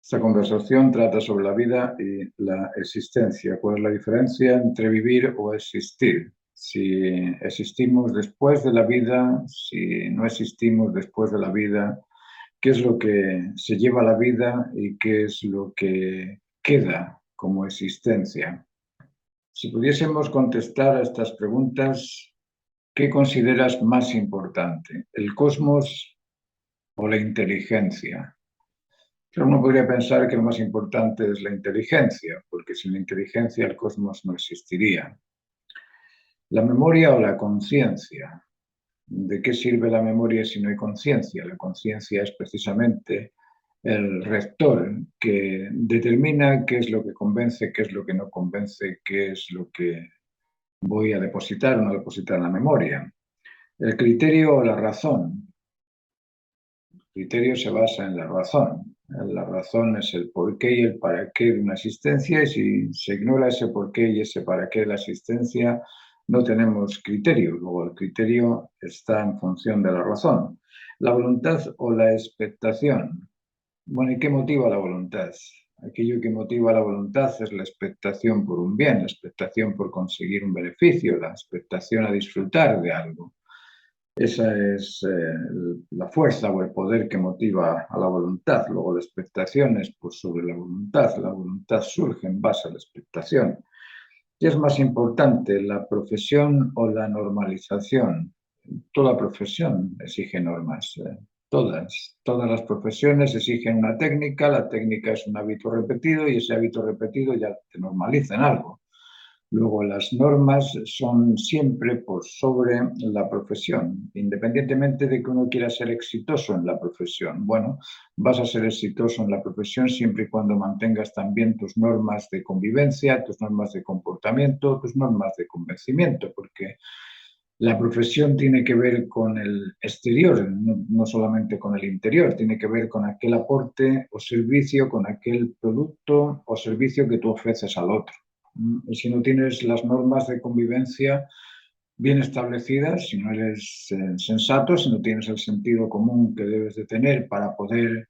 Esta conversación trata sobre la vida y la existencia. ¿Cuál es la diferencia entre vivir o existir? Si existimos después de la vida, si no existimos después de la vida, ¿qué es lo que se lleva a la vida y qué es lo que queda como existencia? Si pudiésemos contestar a estas preguntas, ¿qué consideras más importante, el cosmos o la inteligencia? Pero uno podría pensar que lo más importante es la inteligencia, porque sin la inteligencia el cosmos no existiría. ¿La memoria o la conciencia? ¿De qué sirve la memoria si no hay conciencia? La conciencia es precisamente el rector que determina qué es lo que convence, qué es lo que no convence, qué es lo que voy a depositar o no depositar en la memoria. El criterio o la razón. El criterio se basa en la razón. La razón es el porqué y el para qué de una existencia, y si se ignora ese porqué y ese para qué de la existencia, no tenemos criterio. Luego el criterio está en función de la razón. La voluntad o la expectación. Bueno, ¿y qué motiva la voluntad? Aquello que motiva la voluntad es la expectación por un bien, la expectación por conseguir un beneficio, la expectación a disfrutar de algo. Esa es la fuerza o el poder que motiva a la voluntad. Luego la expectación es pues, sobre la voluntad. La voluntad surge en base a la expectación. ¿Qué es más importante, la profesión o la normalización? Toda profesión exige normas. Todas las profesiones exigen una técnica. La técnica es un hábito repetido y ese hábito repetido ya te normaliza en algo. Luego, las normas son siempre por sobre la profesión, independientemente de que uno quiera ser exitoso en la profesión. Bueno, vas a ser exitoso en la profesión siempre y cuando mantengas también tus normas de convivencia, tus normas de comportamiento, tus normas de convencimiento, porque la profesión tiene que ver con el exterior, no solamente con el interior, tiene que ver con aquel aporte o servicio, con aquel producto o servicio que tú ofreces al otro. Y si no tienes las normas de convivencia bien establecidas, si no eres sensato, si no tienes el sentido común que debes de tener para poder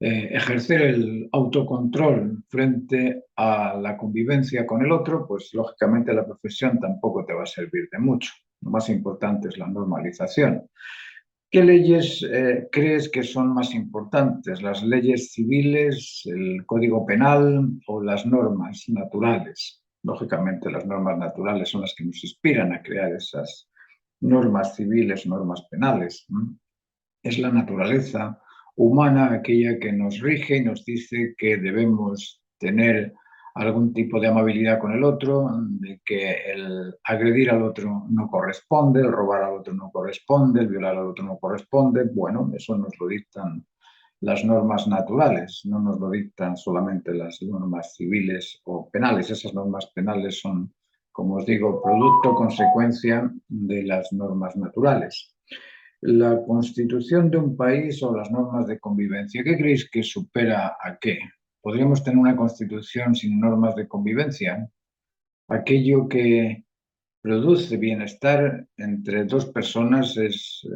ejercer el autocontrol frente a la convivencia con el otro, pues lógicamente la profesión tampoco te va a servir de mucho. Lo más importante es la normalización. ¿Qué leyes crees que son más importantes? ¿Las leyes civiles, el código penal o las normas naturales? Lógicamente las normas naturales son las que nos inspiran a crear esas normas civiles, normas penales. Es la naturaleza humana aquella que nos rige y nos dice que debemos tener algún tipo de amabilidad con el otro, de que el agredir al otro no corresponde, el robar al otro no corresponde, el violar al otro no corresponde. Bueno, eso nos lo dictan las normas naturales, no nos lo dictan solamente las normas civiles o penales. Esas normas penales son, como os digo, producto, consecuencia de las normas naturales. La constitución de un país o las normas de convivencia, ¿qué creéis que supera a qué? ¿Podríamos tener una constitución sin normas de convivencia? Aquello que produce bienestar entre dos personas es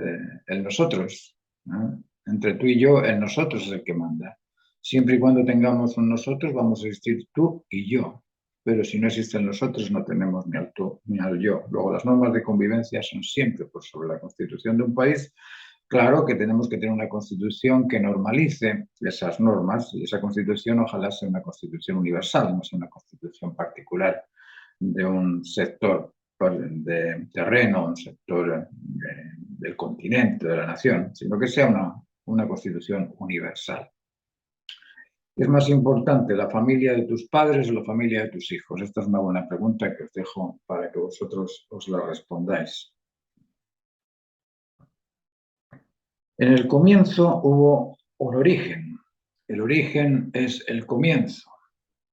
el nosotros, ¿no? Entre tú y yo, el nosotros es el que manda. Siempre y cuando tengamos un nosotros, vamos a existir tú y yo. Pero si no existen nosotros, no tenemos ni al tú ni al yo. Luego, las normas de convivencia son siempre por sobre la constitución de un país. Claro que tenemos que tener una constitución que normalice esas normas y esa constitución ojalá sea una constitución universal, no sea una constitución particular de un sector de terreno, un sector del continente, de la nación, sino que sea una constitución universal. ¿Es más importante la familia de tus padres o la familia de tus hijos? Esta es una buena pregunta que os dejo para que vosotros os la respondáis. En el comienzo hubo un origen. El origen es el comienzo.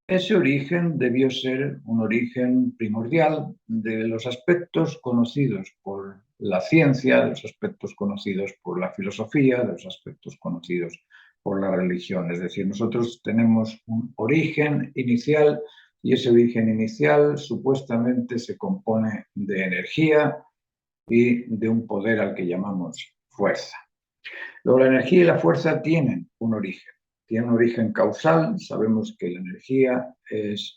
Ese origen debió ser un origen primordial de los aspectos conocidos por la ciencia, de los aspectos conocidos por la filosofía, de los aspectos conocidos por la religión. Es decir, nosotros tenemos un origen inicial y ese origen inicial supuestamente se compone de energía y de un poder al que llamamos fuerza. Luego, la energía y la fuerza tienen un origen. tiene un origen causal. Sabemos que la energía es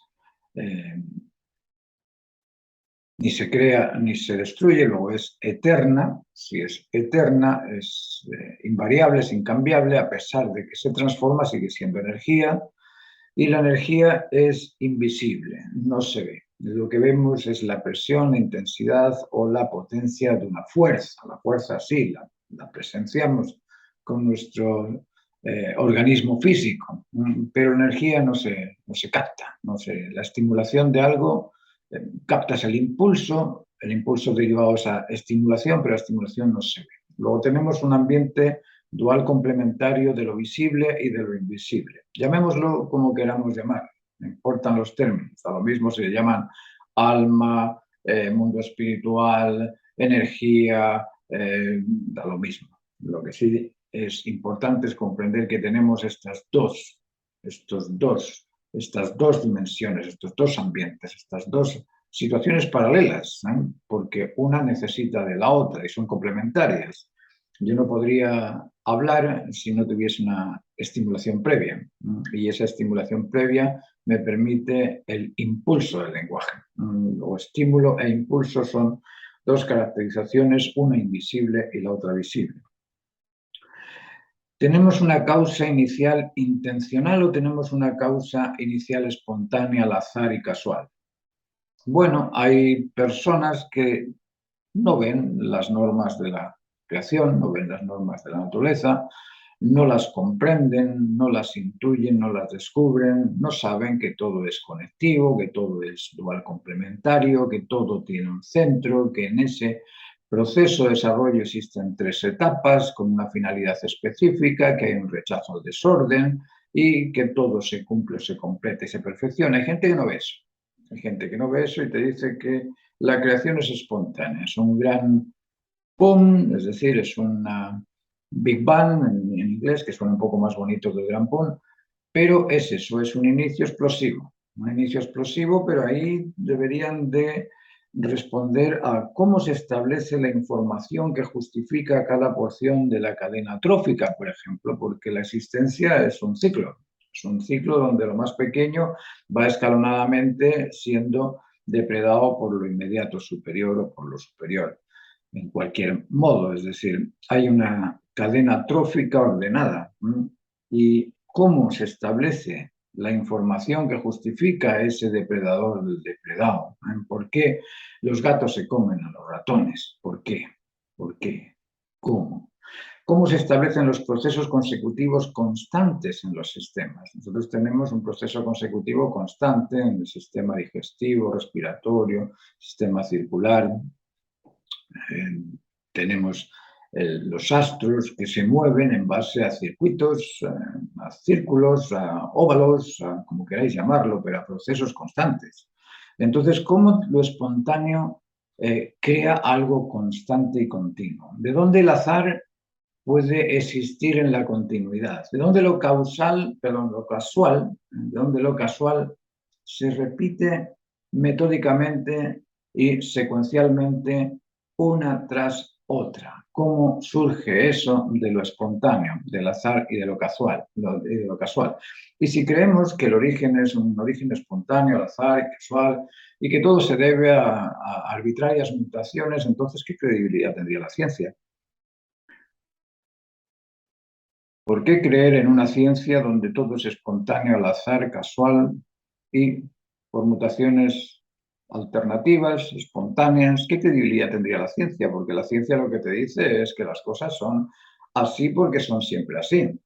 ni se crea ni se destruye, luego es eterna. Si es eterna, es invariable, es incambiable, a pesar de que se transforma, sigue siendo energía. Y la energía es invisible, no se ve. Lo que vemos es la presión, la intensidad o la potencia de una fuerza. La fuerza sí, la presenciamos con nuestro organismo físico, pero la energía no se capta. La estimulación de algo, captas el impulso derivado de esa estimulación, pero la estimulación no se ve. Luego tenemos un ambiente dual complementario de lo visible y de lo invisible. Llamémoslo como queramos llamar, no importan los términos, a lo mismo se llaman alma, mundo espiritual, energía, da lo mismo. Lo que sí es importante es comprender que tenemos estas dos dimensiones, estos dos ambientes, estas dos situaciones paralelas, porque una necesita de la otra y son complementarias. Yo no podría hablar si no tuviese una estimulación previa, y esa estimulación previa me permite el impulso del lenguaje. O estímulo e impulso son dos caracterizaciones, una invisible y la otra visible. ¿Tenemos una causa inicial intencional o tenemos una causa inicial espontánea, al azar y casual? Bueno, hay personas que no ven las normas de la creación, no ven las normas de la naturaleza, no las comprenden, no las intuyen, no las descubren, no saben que todo es conectivo, que todo es dual complementario, que todo tiene un centro, que en ese proceso de desarrollo existen tres etapas con una finalidad específica, que hay un rechazo al desorden y que todo se cumple, se completa y se perfecciona. Hay gente que no ve eso. Hay gente que no ve eso y te dice que la creación es espontánea, es un gran pum, es decir, es una Big Bang en inglés, que suena un poco más bonito que el gran pum, pero es eso, es un inicio explosivo. Un inicio explosivo, pero ahí deberían de responder a cómo se establece la información que justifica cada porción de la cadena trófica, por ejemplo, porque la existencia es un ciclo. Es un ciclo donde lo más pequeño va escalonadamente siendo depredado por lo inmediato superior o por lo superior, en cualquier modo. Es decir, hay una cadena trófica ordenada. ¿Y cómo se establece la información que justifica ese depredador del depredado? ¿Por qué los gatos se comen a los ratones? ¿Por qué? ¿Por qué? ¿Cómo? ¿Cómo se establecen los procesos consecutivos constantes en los sistemas? Nosotros tenemos un proceso consecutivo constante en el sistema digestivo, respiratorio, sistema circular. Tenemos los astros que se mueven en base a circuitos, a círculos, a óvalos, como queráis llamarlo, pero a procesos constantes. Entonces, ¿cómo lo espontáneo crea algo constante y continuo? ¿De dónde el azar puede existir en la continuidad? ¿De dónde lo casual, de dónde lo casual se repite metódicamente y secuencialmente una tras otra? ¿Cómo surge eso de lo espontáneo, del azar y de lo casual? Y si creemos que el origen es un origen espontáneo, al azar y casual, y que todo se debe a arbitrarias mutaciones, entonces, ¿qué credibilidad tendría la ciencia? ¿Por qué creer en una ciencia donde todo es espontáneo, al azar, casual y por mutaciones alternativas, espontáneas? ¿Qué credibilidad tendría la ciencia? Porque la ciencia lo que te dice es que las cosas son así porque son siempre así.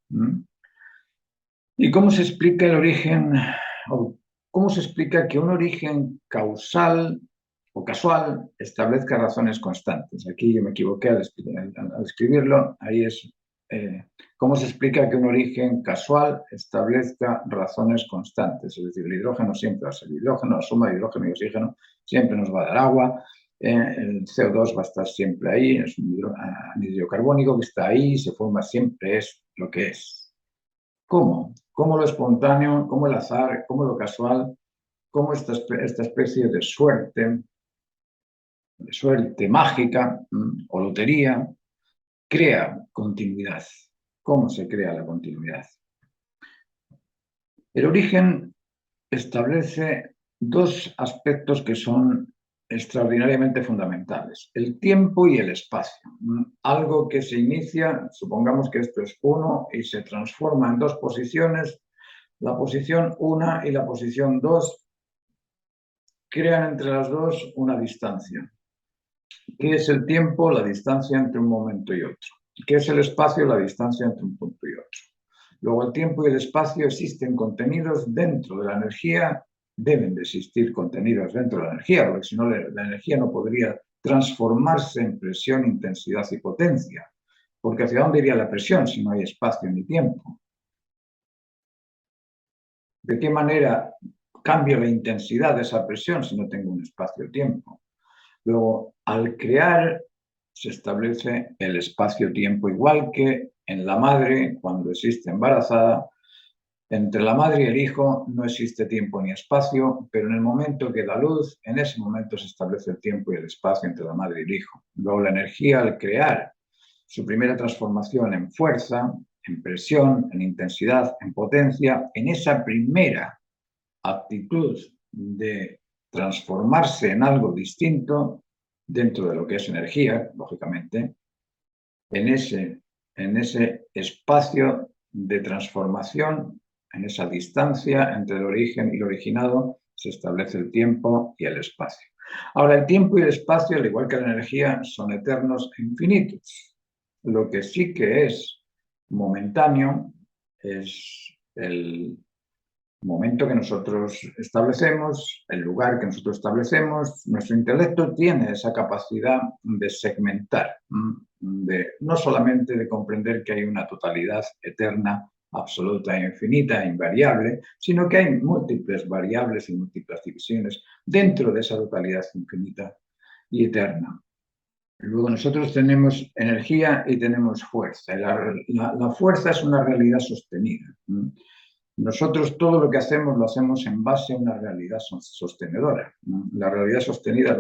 ¿Y cómo se explica el origen, o cómo se explica que un origen causal o casual establezca razones constantes? Aquí yo me equivoqué al escribirlo. Ahí es cómo se explica que un origen casual establezca razones constantes. Es decir, el hidrógeno siempre va a ser hidrógeno, la suma de hidrógeno y oxígeno siempre nos va a dar agua. El CO2 va a estar siempre ahí, es un anhídrido carbónico que está ahí, se forma siempre, es lo que es. ¿Cómo? ¿Cómo lo espontáneo, cómo el azar, cómo lo casual, cómo esta especie de suerte mágica o lotería crea continuidad? ¿Cómo se crea la continuidad? El origen establece dos aspectos que son extraordinariamente fundamentales: el tiempo y el espacio. Algo que se inicia, supongamos que esto es 1 y se transforma en dos posiciones, la posición 1 y la posición 2 crean entre las dos una distancia. ¿Qué es el tiempo? La distancia entre un momento y otro. ¿Qué es el espacio? La distancia entre un punto y otro. Luego, el tiempo y el espacio existen contenidos dentro de la energía, deben de existir contenidos dentro de la energía, porque si no, la energía no podría transformarse en presión, intensidad y potencia. Porque ¿hacia dónde iría la presión si no hay espacio ni tiempo? ¿De qué manera cambio la intensidad de esa presión si no tengo un espacio-tiempo? Luego, al crear, se establece el espacio-tiempo, igual que en la madre, cuando existe embarazada. Entre la madre y el hijo no existe tiempo ni espacio, pero en el momento que da luz, en ese momento se establece el tiempo y el espacio entre la madre y el hijo. Luego, la energía, al crear su primera transformación en fuerza, en presión, en intensidad, en potencia, en esa primera actitud de transformarse en algo distinto dentro de lo que es energía, lógicamente, en ese espacio de transformación, en esa distancia entre el origen y el originado, se establece el tiempo y el espacio. Ahora, el tiempo y el espacio, al igual que la energía, son eternos e infinitos. Lo que sí que es momentáneo es el momento que nosotros establecemos, el lugar que nosotros establecemos. Nuestro intelecto tiene esa capacidad de segmentar, no solamente de comprender que hay una totalidad eterna, absoluta e infinita, invariable, sino que hay múltiples variables y múltiples divisiones dentro de esa totalidad infinita y eterna. Luego nosotros tenemos energía y tenemos fuerza. La fuerza es una realidad sostenida. Nosotros todo lo que hacemos lo hacemos en base a una realidad sostenedora. La realidad sostenida es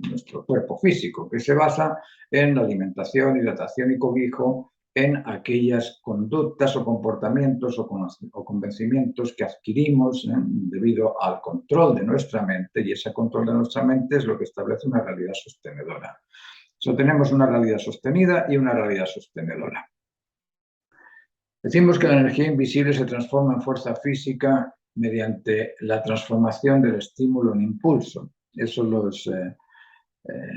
nuestro cuerpo físico, que se basa en la alimentación, hidratación y cobijo, en aquellas conductas o comportamientos o convencimientos que adquirimos debido al control de nuestra mente, y ese control de nuestra mente es lo que establece una realidad sostenedora. Tenemos una realidad sostenida y una realidad sostenedora. Decimos que la energía invisible se transforma en fuerza física mediante la transformación del estímulo en impulso. Eso los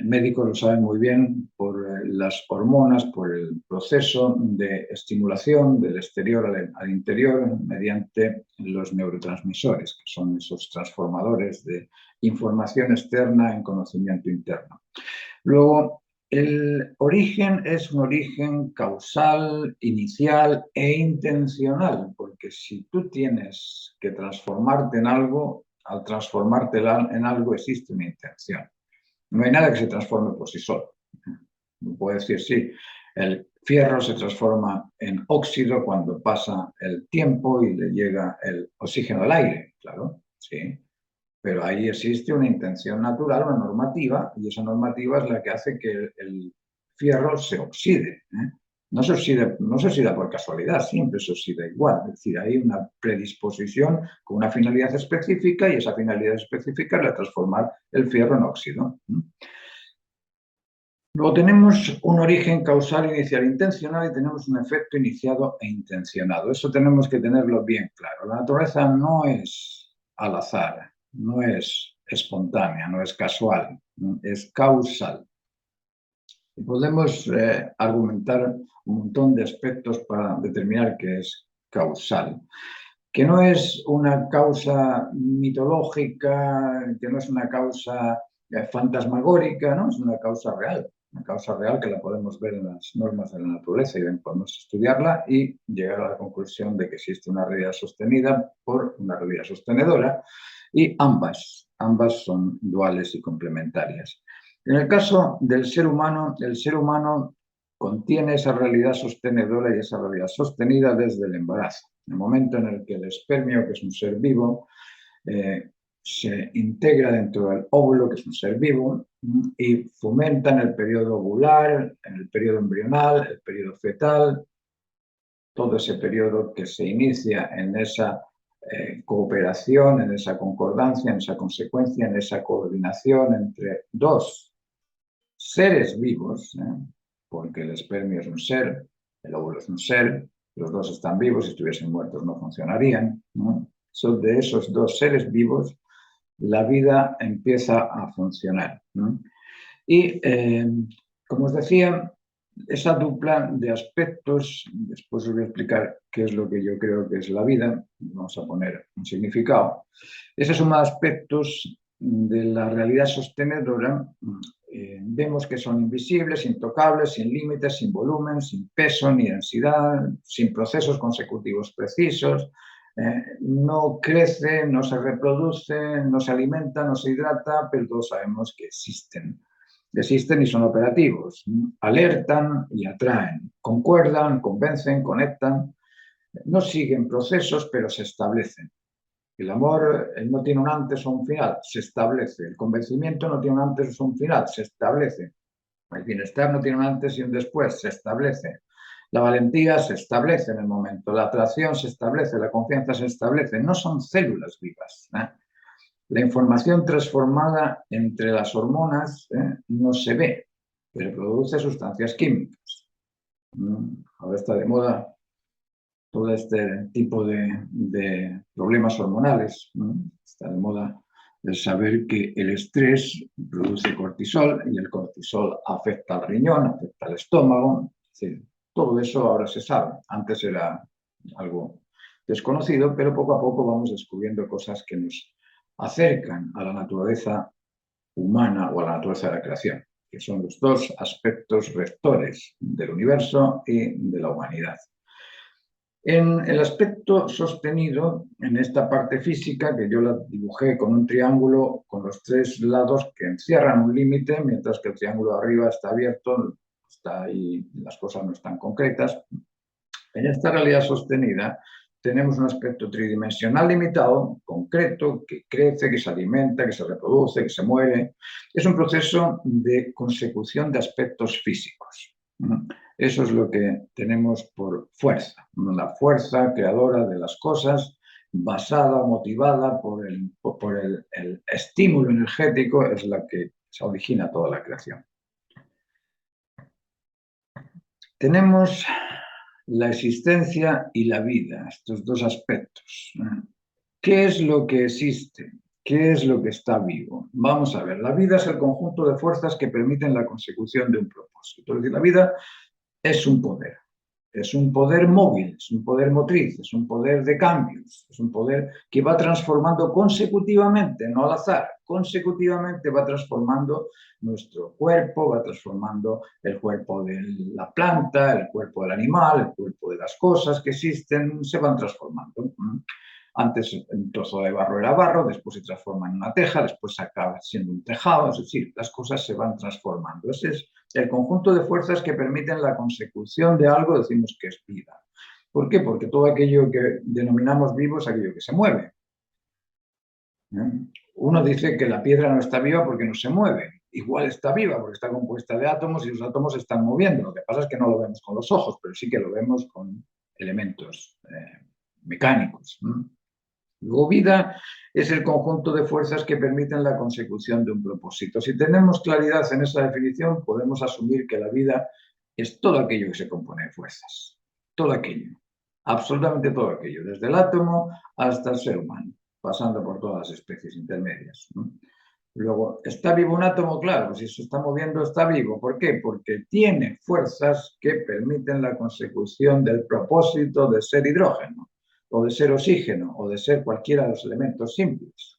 médicos lo saben muy bien por las hormonas, por el proceso de estimulación del exterior al interior mediante los neurotransmisores, que son esos transformadores de información externa en conocimiento interno. Luego, el origen es un origen causal, inicial e intencional, porque si tú tienes que transformarte en algo, al transformarte en algo existe una intención. No hay nada que se transforme por sí solo. No puedo decir, sí, el fierro se transforma en óxido cuando pasa el tiempo y le llega el oxígeno al aire, claro, sí. Pero ahí existe una intención natural, una normativa, y esa normativa es la que hace que el fierro se oxide. No se oxida por casualidad, siempre se oxida igual. Es decir, hay una predisposición con una finalidad específica, y esa finalidad específica es la de transformar el fierro en óxido. Luego tenemos un origen causal inicial intencional y tenemos un efecto iniciado e intencionado. Eso tenemos que tenerlo bien claro. La naturaleza no es al azar, no es espontánea, no es casual, es causal. Y podemos argumentar un montón de aspectos para determinar que es causal. Que no es una causa mitológica, que no es una causa fantasmagórica, ¿no? Es una causa real. Una causa real que la podemos ver en las normas de la naturaleza y podemos estudiarla y llegar a la conclusión de que existe una realidad sostenida por una realidad sostenedora, y ambas son duales y complementarias. En el caso del ser humano, el ser humano contiene esa realidad sostenedora y esa realidad sostenida desde el embarazo. En el momento en el que el espermio, que es un ser vivo, se integra dentro del óvulo, que es un ser vivo, y fomenta en el periodo ovular, en el periodo embrional, el periodo fetal, todo ese periodo que se inicia en esa cooperación, en esa concordancia, en esa consecuencia, en esa coordinación entre dos seres vivos, porque el espermio es un ser, el óvulo es un ser, los dos están vivos, si estuviesen muertos no funcionarían, ¿no? Son de esos dos seres vivos la vida empieza a funcionar, ¿no? Y, como os decía, esa dupla de aspectos, después os voy a explicar qué es lo que yo creo que es la vida, vamos a poner un significado, esa suma de aspectos de la realidad sostenedora, vemos que son invisibles, intocables, sin límites, sin volumen, sin peso ni densidad, sin procesos consecutivos precisos, no crece, no se reproduce, no se alimenta, no se hidrata, pero todos sabemos que existen. Existen y son operativos, alertan y atraen, concuerdan, convencen, conectan, no siguen procesos, pero se establecen. El amor no tiene un antes o un final, se establece. El convencimiento no tiene un antes o un final, se establece. El bienestar no tiene un antes y un después, se establece. La valentía se establece en el momento, la atracción se establece, la confianza se establece. No son células vivas. La información transformada entre las hormonas no se ve, pero produce sustancias químicas. Ahora está de moda todo este tipo de problemas hormonales. Está de moda el saber que el estrés produce cortisol y el cortisol afecta al riñón, afecta al estómago. Sí, todo eso ahora se sabe. Antes era algo desconocido, pero poco a poco vamos descubriendo cosas que nos acercan a la naturaleza humana o a la naturaleza de la creación, que son los dos aspectos rectores del universo y de la humanidad. En el aspecto sostenido, en esta parte física, que yo la dibujé con un triángulo con los tres lados que encierran un límite, mientras que el triángulo de arriba está abierto, está ahí, las cosas no están concretas. En esta realidad sostenida tenemos un aspecto tridimensional limitado, concreto, que crece, que se alimenta, que se reproduce, que se muere. Es un proceso de consecución de aspectos físicos. Eso es lo que tenemos por fuerza, la fuerza creadora de las cosas, basada, motivada por el estímulo energético, es la que se origina toda la creación. Tenemos la existencia y la vida, estos dos aspectos. ¿Qué es lo que existe? ¿Qué es lo que está vivo? Vamos a ver, la vida es el conjunto de fuerzas que permiten la consecución de un propósito. Es decir, la vida es un poder móvil, es un poder motriz, es un poder de cambios, es un poder que va transformando consecutivamente, no al azar, consecutivamente va transformando nuestro cuerpo, va transformando el cuerpo de la planta, el cuerpo del animal, el cuerpo de las cosas que existen, se van transformando. Antes un trozo de barro era barro, después se transforma en una teja, después acaba siendo un tejado, es decir, las cosas se van transformando. Ese es el conjunto de fuerzas que permiten la consecución de algo, decimos que es vida. ¿Por qué? Porque todo aquello que denominamos vivo es aquello que se mueve. Uno dice que la piedra no está viva porque no se mueve. Igual está viva porque está compuesta de átomos y los átomos se están moviendo. Lo que pasa es que no lo vemos con los ojos, pero sí que lo vemos con elementos mecánicos. Luego, vida es el conjunto de fuerzas que permiten la consecución de un propósito. Si tenemos claridad en esa definición, podemos asumir que la vida es todo aquello que se compone de fuerzas. Todo aquello. Absolutamente todo aquello. Desde el átomo hasta el ser humano, pasando por todas las especies intermedias. Luego, ¿está vivo un átomo? Claro, si se está moviendo, está vivo. ¿Por qué? Porque tiene fuerzas que permiten la consecución del propósito de ser hidrógeno, o de ser oxígeno, o de ser cualquiera de los elementos simples.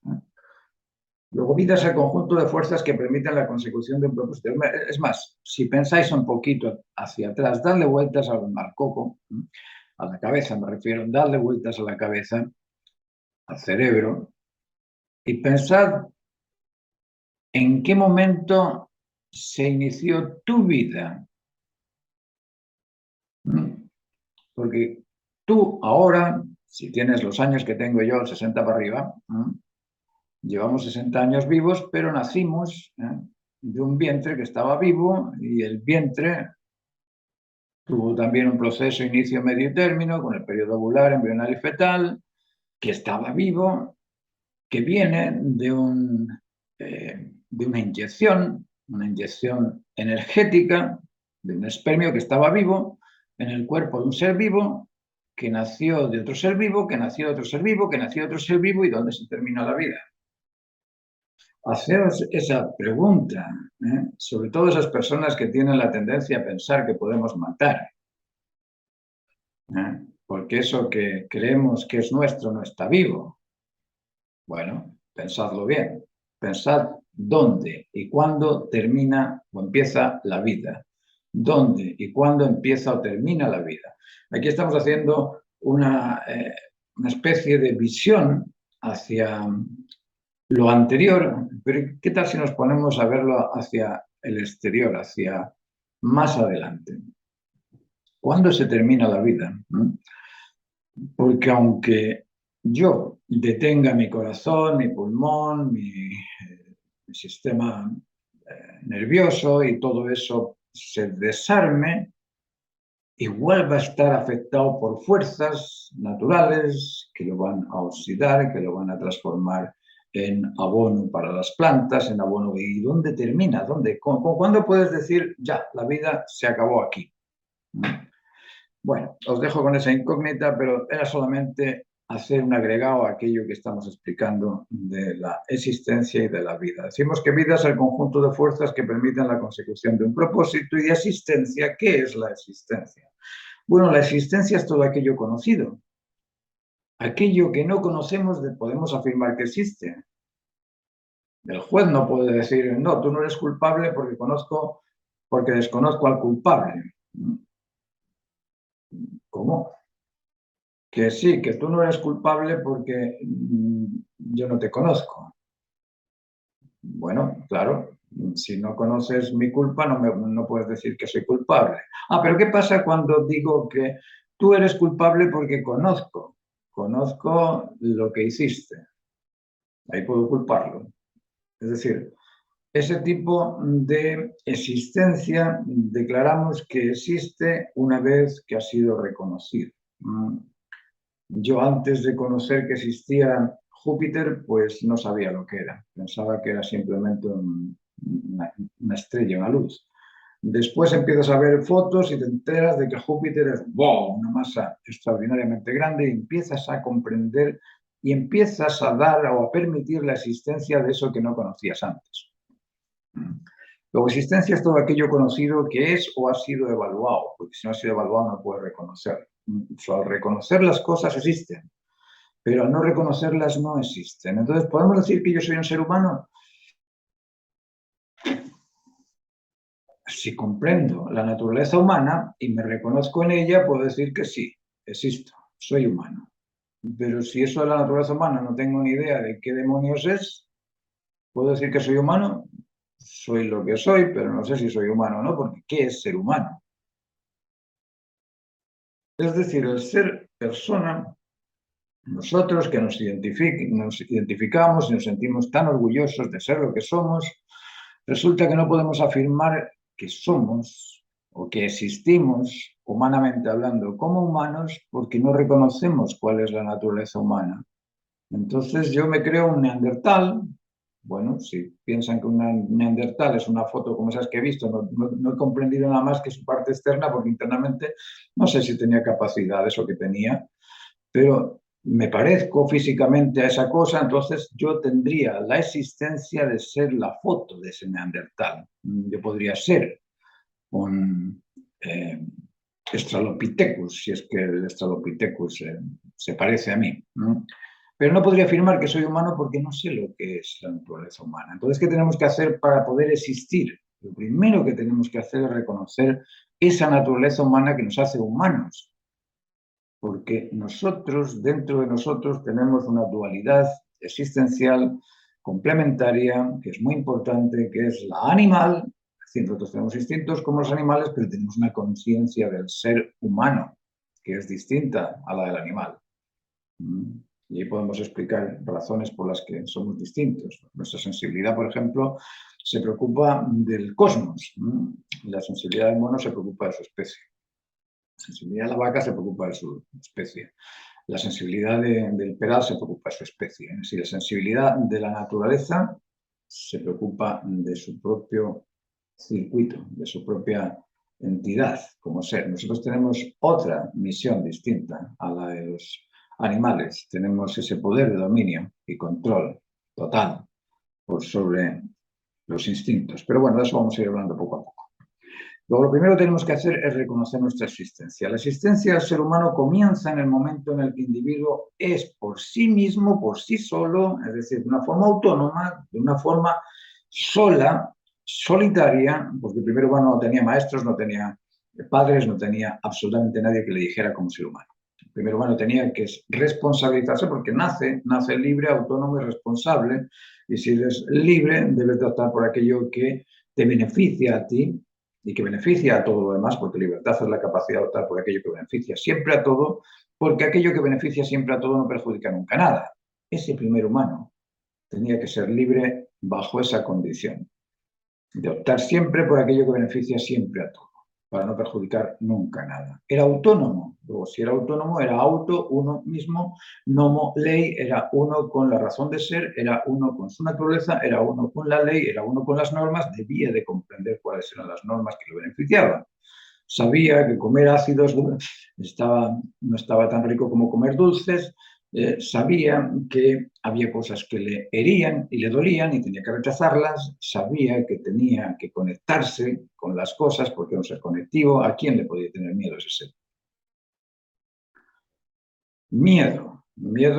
Luego, vida es el conjunto de fuerzas que permiten la consecución de un propósito. Es más, si pensáis un poquito hacia atrás, darle vueltas al coco, a la cabeza me refiero, darle vueltas a la cabeza, al cerebro, y pensad en qué momento se inició tu vida. Porque tú ahora, si tienes los años que tengo yo, 60 para arriba, llevamos 60 años vivos, pero nacimos de un vientre que estaba vivo y el vientre tuvo también un proceso inicio, medio y término con el periodo ovular, embrional y fetal. que estaba vivo, que viene de una inyección energética de un espermio que estaba vivo en el cuerpo de un ser vivo que nació de otro ser vivo, que nació de otro ser vivo, que nació de otro ser vivo, y ¿dónde se termina la vida? Haceros esa pregunta, sobre todo esas personas que tienen la tendencia a pensar que podemos matar, porque eso que creemos que es nuestro no está vivo. Bueno, pensadlo bien. Pensad dónde y cuándo termina o empieza la vida. Dónde y cuándo empieza o termina la vida. Aquí estamos haciendo una especie de visión hacia lo anterior, pero ¿qué tal si nos ponemos a verlo hacia el exterior, hacia más adelante? ¿Cuándo se termina la vida? Porque aunque yo detenga mi corazón, mi pulmón, mi sistema nervioso y todo eso se desarme, igual va a estar afectado por fuerzas naturales que lo van a oxidar, que lo van a transformar en abono para las plantas, en abono. ¿Y dónde termina? ¿Cuándo puedes decir, ya, la vida se acabó aquí? Bueno, os dejo con esa incógnita, pero era solamente hacer un agregado a aquello que estamos explicando de la existencia y de la vida. Decimos que vida es el conjunto de fuerzas que permiten la consecución de un propósito, y de existencia, ¿qué es la existencia? Bueno, la existencia es todo aquello conocido. Aquello que no conocemos podemos afirmar que existe. El juez no puede decir, no, tú no eres culpable porque desconozco al culpable. ¿Cómo? Que sí, que tú no eres culpable porque yo no te conozco. Bueno, claro, si no conoces mi culpa, no puedes decir que soy culpable. Pero ¿qué pasa cuando digo que tú eres culpable porque conozco lo que hiciste? Ahí puedo culparlo. Es decir, ese tipo de existencia declaramos que existe una vez que ha sido reconocido. Yo, antes de conocer que existía Júpiter, pues no sabía lo que era. Pensaba que era simplemente una estrella, una luz. Después empiezas a ver fotos y te enteras de que Júpiter es ¡wow!, una masa extraordinariamente grande, y empiezas a comprender y empiezas a dar o a permitir la existencia de eso que no conocías antes. Luego, existencia es todo aquello conocido que es o ha sido evaluado, porque si no ha sido evaluado no puedes reconocerlo. Al reconocer las cosas existen, pero al no reconocerlas no existen. Entonces, ¿podemos decir que yo soy un ser humano? Si comprendo la naturaleza humana y me reconozco en ella, puedo decir que sí, existo, soy humano. Pero si eso de la naturaleza humana no tengo ni idea de qué demonios es, ¿puedo decir que soy humano? Soy lo que soy, pero no sé si soy humano o no, porque ¿qué es ser humano? Es decir, el ser persona, nosotros que nos identificamos y nos sentimos tan orgullosos de ser lo que somos, resulta que no podemos afirmar que somos o que existimos, humanamente hablando, como humanos, porque no reconocemos cuál es la naturaleza humana. Entonces yo me creo un neandertal. Bueno, si piensan que un neandertal es una foto como esas que he visto, no he comprendido nada más que su parte externa, porque internamente no sé si tenía capacidades o que tenía, pero me parezco físicamente a esa cosa, entonces yo tendría la existencia de ser la foto de ese neandertal. Yo podría ser un Australopithecus, si es que el Australopithecus se parece a mí. Pero no podría afirmar que soy humano porque no sé lo que es la naturaleza humana. Entonces, ¿qué tenemos que hacer para poder existir? Lo primero que tenemos que hacer es reconocer esa naturaleza humana que nos hace humanos, porque nosotros, dentro de nosotros, tenemos una dualidad existencial complementaria que es muy importante, que es la animal. Es decir, nosotros tenemos instintos como los animales, pero tenemos una conciencia del ser humano que es distinta a la del animal. Y ahí podemos explicar razones por las que somos distintos. Nuestra sensibilidad, por ejemplo, se preocupa del cosmos. La sensibilidad del mono se preocupa de su especie. La sensibilidad de la vaca se preocupa de su especie. La sensibilidad del peral se preocupa de su especie. Es decir, la sensibilidad de la naturaleza se preocupa de su propio circuito, de su propia entidad como ser. Nosotros tenemos otra misión distinta a la de los animales. Tenemos ese poder de dominio y control total por sobre los instintos. Pero bueno, de eso vamos a ir hablando poco a poco. Luego, lo primero que tenemos que hacer es reconocer nuestra existencia. La existencia del ser humano comienza en el momento en el que el individuo es por sí mismo, por sí solo, es decir, de una forma autónoma, de una forma sola, solitaria, porque el primer humano no tenía maestros, no tenía padres, no tenía absolutamente nadie que le dijera como ser humano. El primer humano tenía que responsabilizarse porque nace libre, autónomo y responsable, y si eres libre debes de optar por aquello que te beneficia a ti y que beneficia a todo lo demás, porque libertad es la capacidad de optar por aquello que beneficia siempre a todo, porque aquello que beneficia siempre a todo no perjudica nunca nada. Ese primer humano tenía que ser libre bajo esa condición, de optar siempre por aquello que beneficia siempre a todo, para no perjudicar nunca nada. Era autónomo, luego si era autónomo era auto, uno mismo, nomo ley, era uno con la razón de ser, era uno con su naturaleza, era uno con la ley, era uno con las normas, debía de comprender cuáles eran las normas que lo beneficiaban. Sabía que comer ácidos no estaba tan rico como comer dulces, sabía que había cosas que le herían y le dolían y tenía que rechazarlas, sabía que tenía que conectarse con las cosas porque era un ser conectivo. ¿A quién le podía tener miedo ese ser? Miedo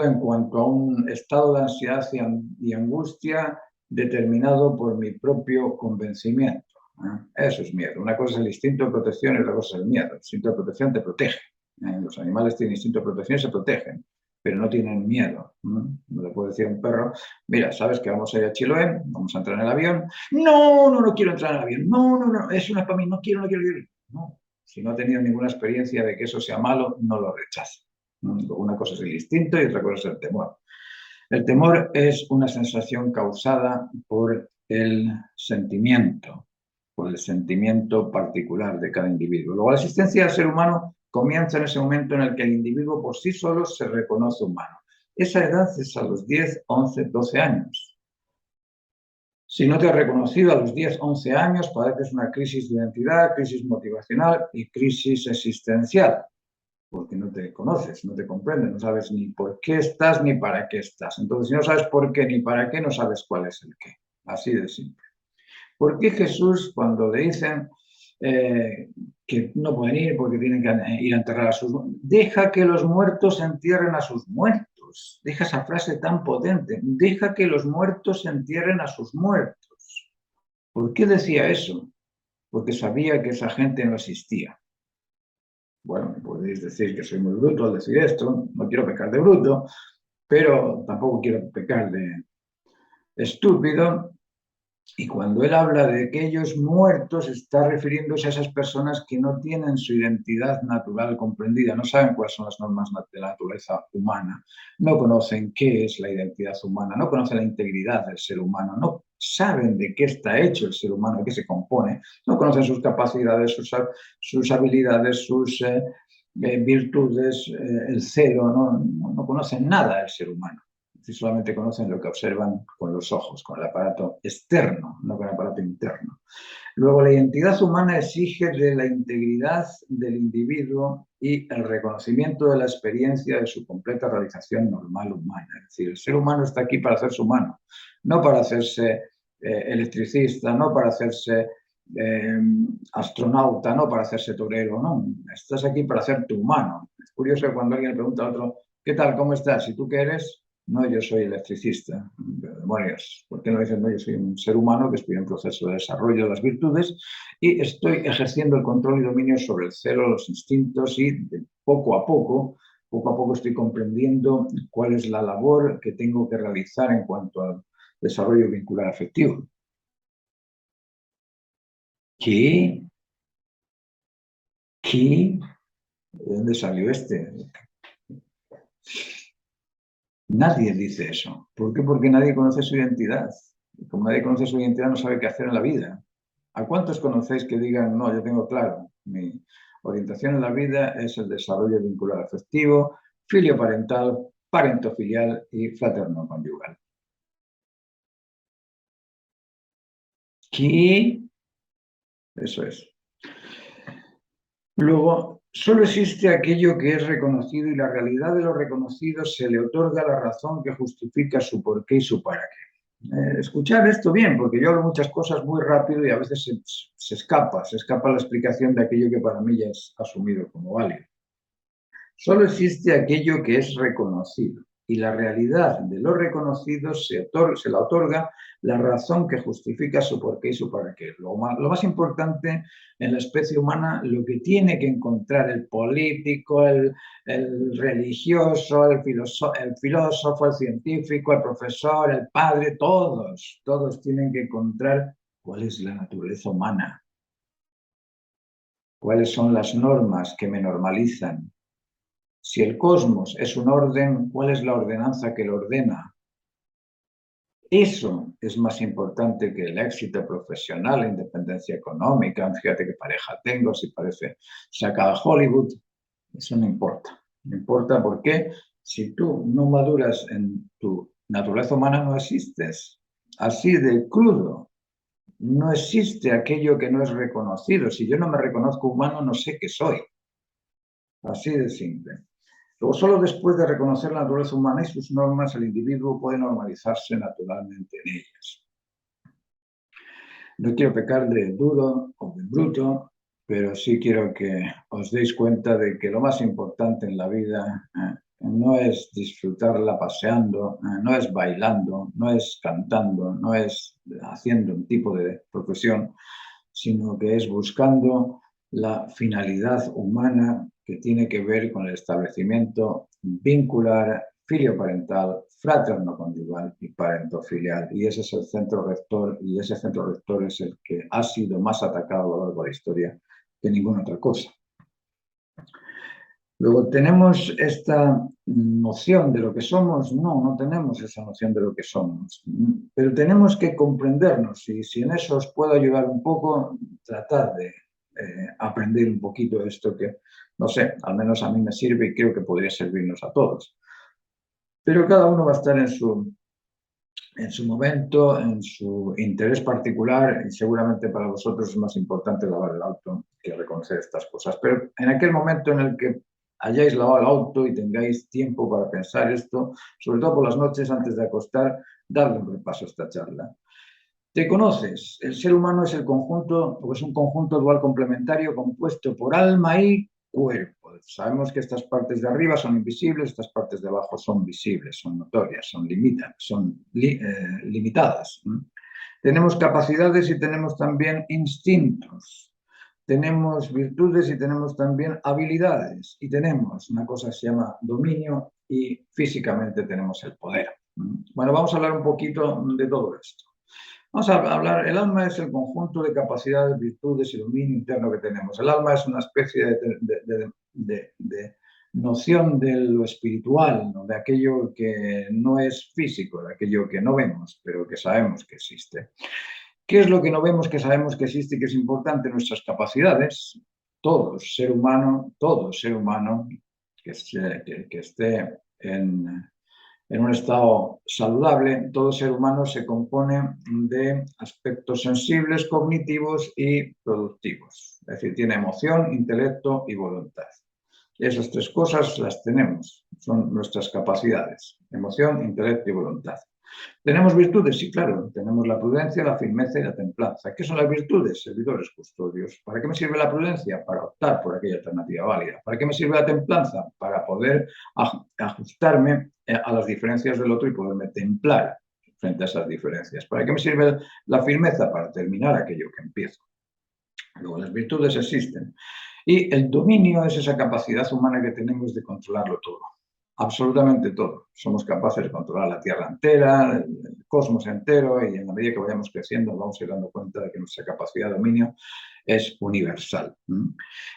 en cuanto a un estado de ansiedad y angustia determinado por mi propio convencimiento. Eso es miedo. Una cosa es el instinto de protección y otra cosa es el miedo. El instinto de protección te protege. Los animales tienen instinto de protección y se protegen, pero no tienen miedo. No le puedo decir a un perro, mira, sabes que vamos a ir a Chiloé, vamos a entrar en el avión. No quiero entrar en el avión. No, eso no es para mí, no quiero ir. No, si no ha tenido ninguna experiencia de que eso sea malo, no lo rechaza. Una cosa es el instinto y otra cosa es el temor. El temor es una sensación causada por el sentimiento particular de cada individuo. Luego, la existencia del ser humano comienza en ese momento en el que el individuo por sí solo se reconoce humano. Esa edad es a los 10, 11, 12 años. Si no te has reconocido a los 10, 11 años, padeces una crisis de identidad, crisis motivacional y crisis existencial, porque no te conoces, no te comprendes, no sabes ni por qué estás ni para qué estás. Entonces, si no sabes por qué ni para qué, no sabes cuál es el qué. Así de simple. ¿Por qué Jesús, cuando le dicen que no pueden ir porque tienen que ir a enterrar a sus muertos, deja que los muertos entierren a sus muertos? Deja esa frase tan potente, deja que los muertos entierren a sus muertos. ¿Por qué decía eso? Porque sabía que esa gente no existía. Bueno, me podéis decir que soy muy bruto al decir esto, no quiero pecar de bruto, pero tampoco quiero pecar de estúpido. Y cuando él habla de aquellos muertos, está refiriéndose a esas personas que no tienen su identidad natural comprendida, no saben cuáles son las normas de la naturaleza humana, no conocen qué es la identidad humana, no conocen la integridad del ser humano, no saben de qué está hecho el ser humano, de qué se compone, no conocen sus capacidades, sus habilidades, sus virtudes, el celo, no conocen nada del ser humano. Solamente conocen lo que observan con los ojos, con el aparato externo, no con el aparato interno. Luego, la identidad humana exige de la integridad del individuo y el reconocimiento de la experiencia de su completa realización normal humana. Es decir, el ser humano está aquí para hacerse humano, no para hacerse electricista, no para hacerse astronauta, no para hacerse torero, no. Estás aquí para hacerte humano. Es curioso que cuando alguien le pregunta a otro, ¿qué tal? ¿Cómo estás? ¿Y tú qué eres? No, yo soy electricista. Demonios, ¿por qué no dicen, no, yo soy un ser humano que estoy en proceso de desarrollo de las virtudes y estoy ejerciendo el control y dominio sobre el celo, los instintos y poco a poco estoy comprendiendo cuál es la labor que tengo que realizar en cuanto al desarrollo vincular afectivo. ¿Qué? ¿Qué? ¿De dónde salió este? Nadie dice eso. ¿Por qué? Porque nadie conoce su identidad. Y como nadie conoce su identidad, no sabe qué hacer en la vida. ¿A cuántos conocéis que digan, no, yo tengo claro, mi orientación en la vida es el desarrollo vincular afectivo, filioparental, parentofilial y fraterno-conyugal. Y eso es. Luego, solo existe aquello que es reconocido y la realidad de lo reconocido se le otorga la razón que justifica su porqué y su para qué. Escuchar esto bien, porque yo hablo muchas cosas muy rápido y a veces se escapa la explicación de aquello que para mí ya es asumido como válido. Solo existe aquello que es reconocido y la realidad de lo reconocido se la otorga la razón que justifica su porqué y su para qué. Lo más importante en la especie humana, lo que tiene que encontrar el político, el religioso, el filósofo, el científico, el profesor, el padre, todos tienen que encontrar cuál es la naturaleza humana, cuáles son las normas que me normalizan. Si el cosmos es un orden, ¿cuál es la ordenanza que lo ordena? Eso es más importante que el éxito profesional, la independencia económica. Fíjate qué pareja tengo, si parece sacada a Hollywood. Eso no importa. No importa porque si tú no maduras en tu naturaleza humana, no existes. Así de crudo. No existe aquello que no es reconocido. Si yo no me reconozco humano, no sé qué soy. Así de simple. Luego, solo después de reconocer la naturaleza humana y sus normas, el individuo puede normalizarse naturalmente en ellas. No quiero pecar de duro o de bruto, pero sí quiero que os deis cuenta de que lo más importante en la vida no es disfrutarla paseando, no es bailando, no es cantando, no es haciendo un tipo de profesión, sino que es buscando la finalidad humana que tiene que ver con el establecimiento vincular, filioparental, fraterno-conyugal y parentofilial. Y ese es el centro rector, y ese centro rector es el que ha sido más atacado a lo largo de la historia que ninguna otra cosa. Luego, ¿tenemos esta noción de lo que somos? No tenemos esa noción de lo que somos, pero tenemos que comprendernos y si en eso os puedo ayudar un poco, tratar de aprender un poquito esto que, no sé, al menos a mí me sirve y creo que podría servirnos a todos. Pero cada uno va a estar en su momento, en su interés particular y seguramente para vosotros es más importante lavar el auto que reconocer estas cosas. Pero en aquel momento en el que hayáis lavado el auto y tengáis tiempo para pensar esto, sobre todo por las noches antes de acostar, darle un repaso a esta charla. ¿Te conoces? El ser humano es el conjunto, o es un conjunto dual complementario compuesto por alma y cuerpo. Sabemos que estas partes de arriba son invisibles, estas partes de abajo son visibles, son notorias, son limitadas. Tenemos capacidades y tenemos también instintos. Tenemos virtudes y tenemos también habilidades. Y tenemos una cosa que se llama dominio y físicamente tenemos el poder. Bueno, vamos a hablar un poquito de todo esto. Vamos a hablar, el alma es el conjunto de capacidades, virtudes y dominio interno que tenemos. El alma es una especie de noción de lo espiritual, ¿no? De aquello que no es físico, de aquello que no vemos, pero que sabemos que existe. ¿Qué es lo que no vemos, que sabemos que existe y que es importante? Nuestras capacidades. Todo ser humano que esté en un estado saludable, todo ser humano se compone de aspectos sensibles, cognitivos y productivos. Es decir, tiene emoción, intelecto y voluntad. Esas tres cosas las tenemos, son nuestras capacidades, emoción, intelecto y voluntad. ¿Tenemos virtudes? Sí, claro, tenemos la prudencia, la firmeza y la templanza. ¿Qué son las virtudes? Servidores custodios. ¿Para qué me sirve la prudencia? Para optar por aquella alternativa válida. ¿Para qué me sirve la templanza? Para poder ajustarme a las diferencias del otro y poderme templar frente a esas diferencias. ¿Para qué me sirve la firmeza? Para terminar aquello que empiezo. Luego, las virtudes existen. Y el dominio es esa capacidad humana que tenemos de controlarlo todo. Absolutamente todo. Somos capaces de controlar la Tierra entera, el cosmos entero, y en la medida que vayamos creciendo vamos a ir dando cuenta de que nuestra capacidad de dominio es universal.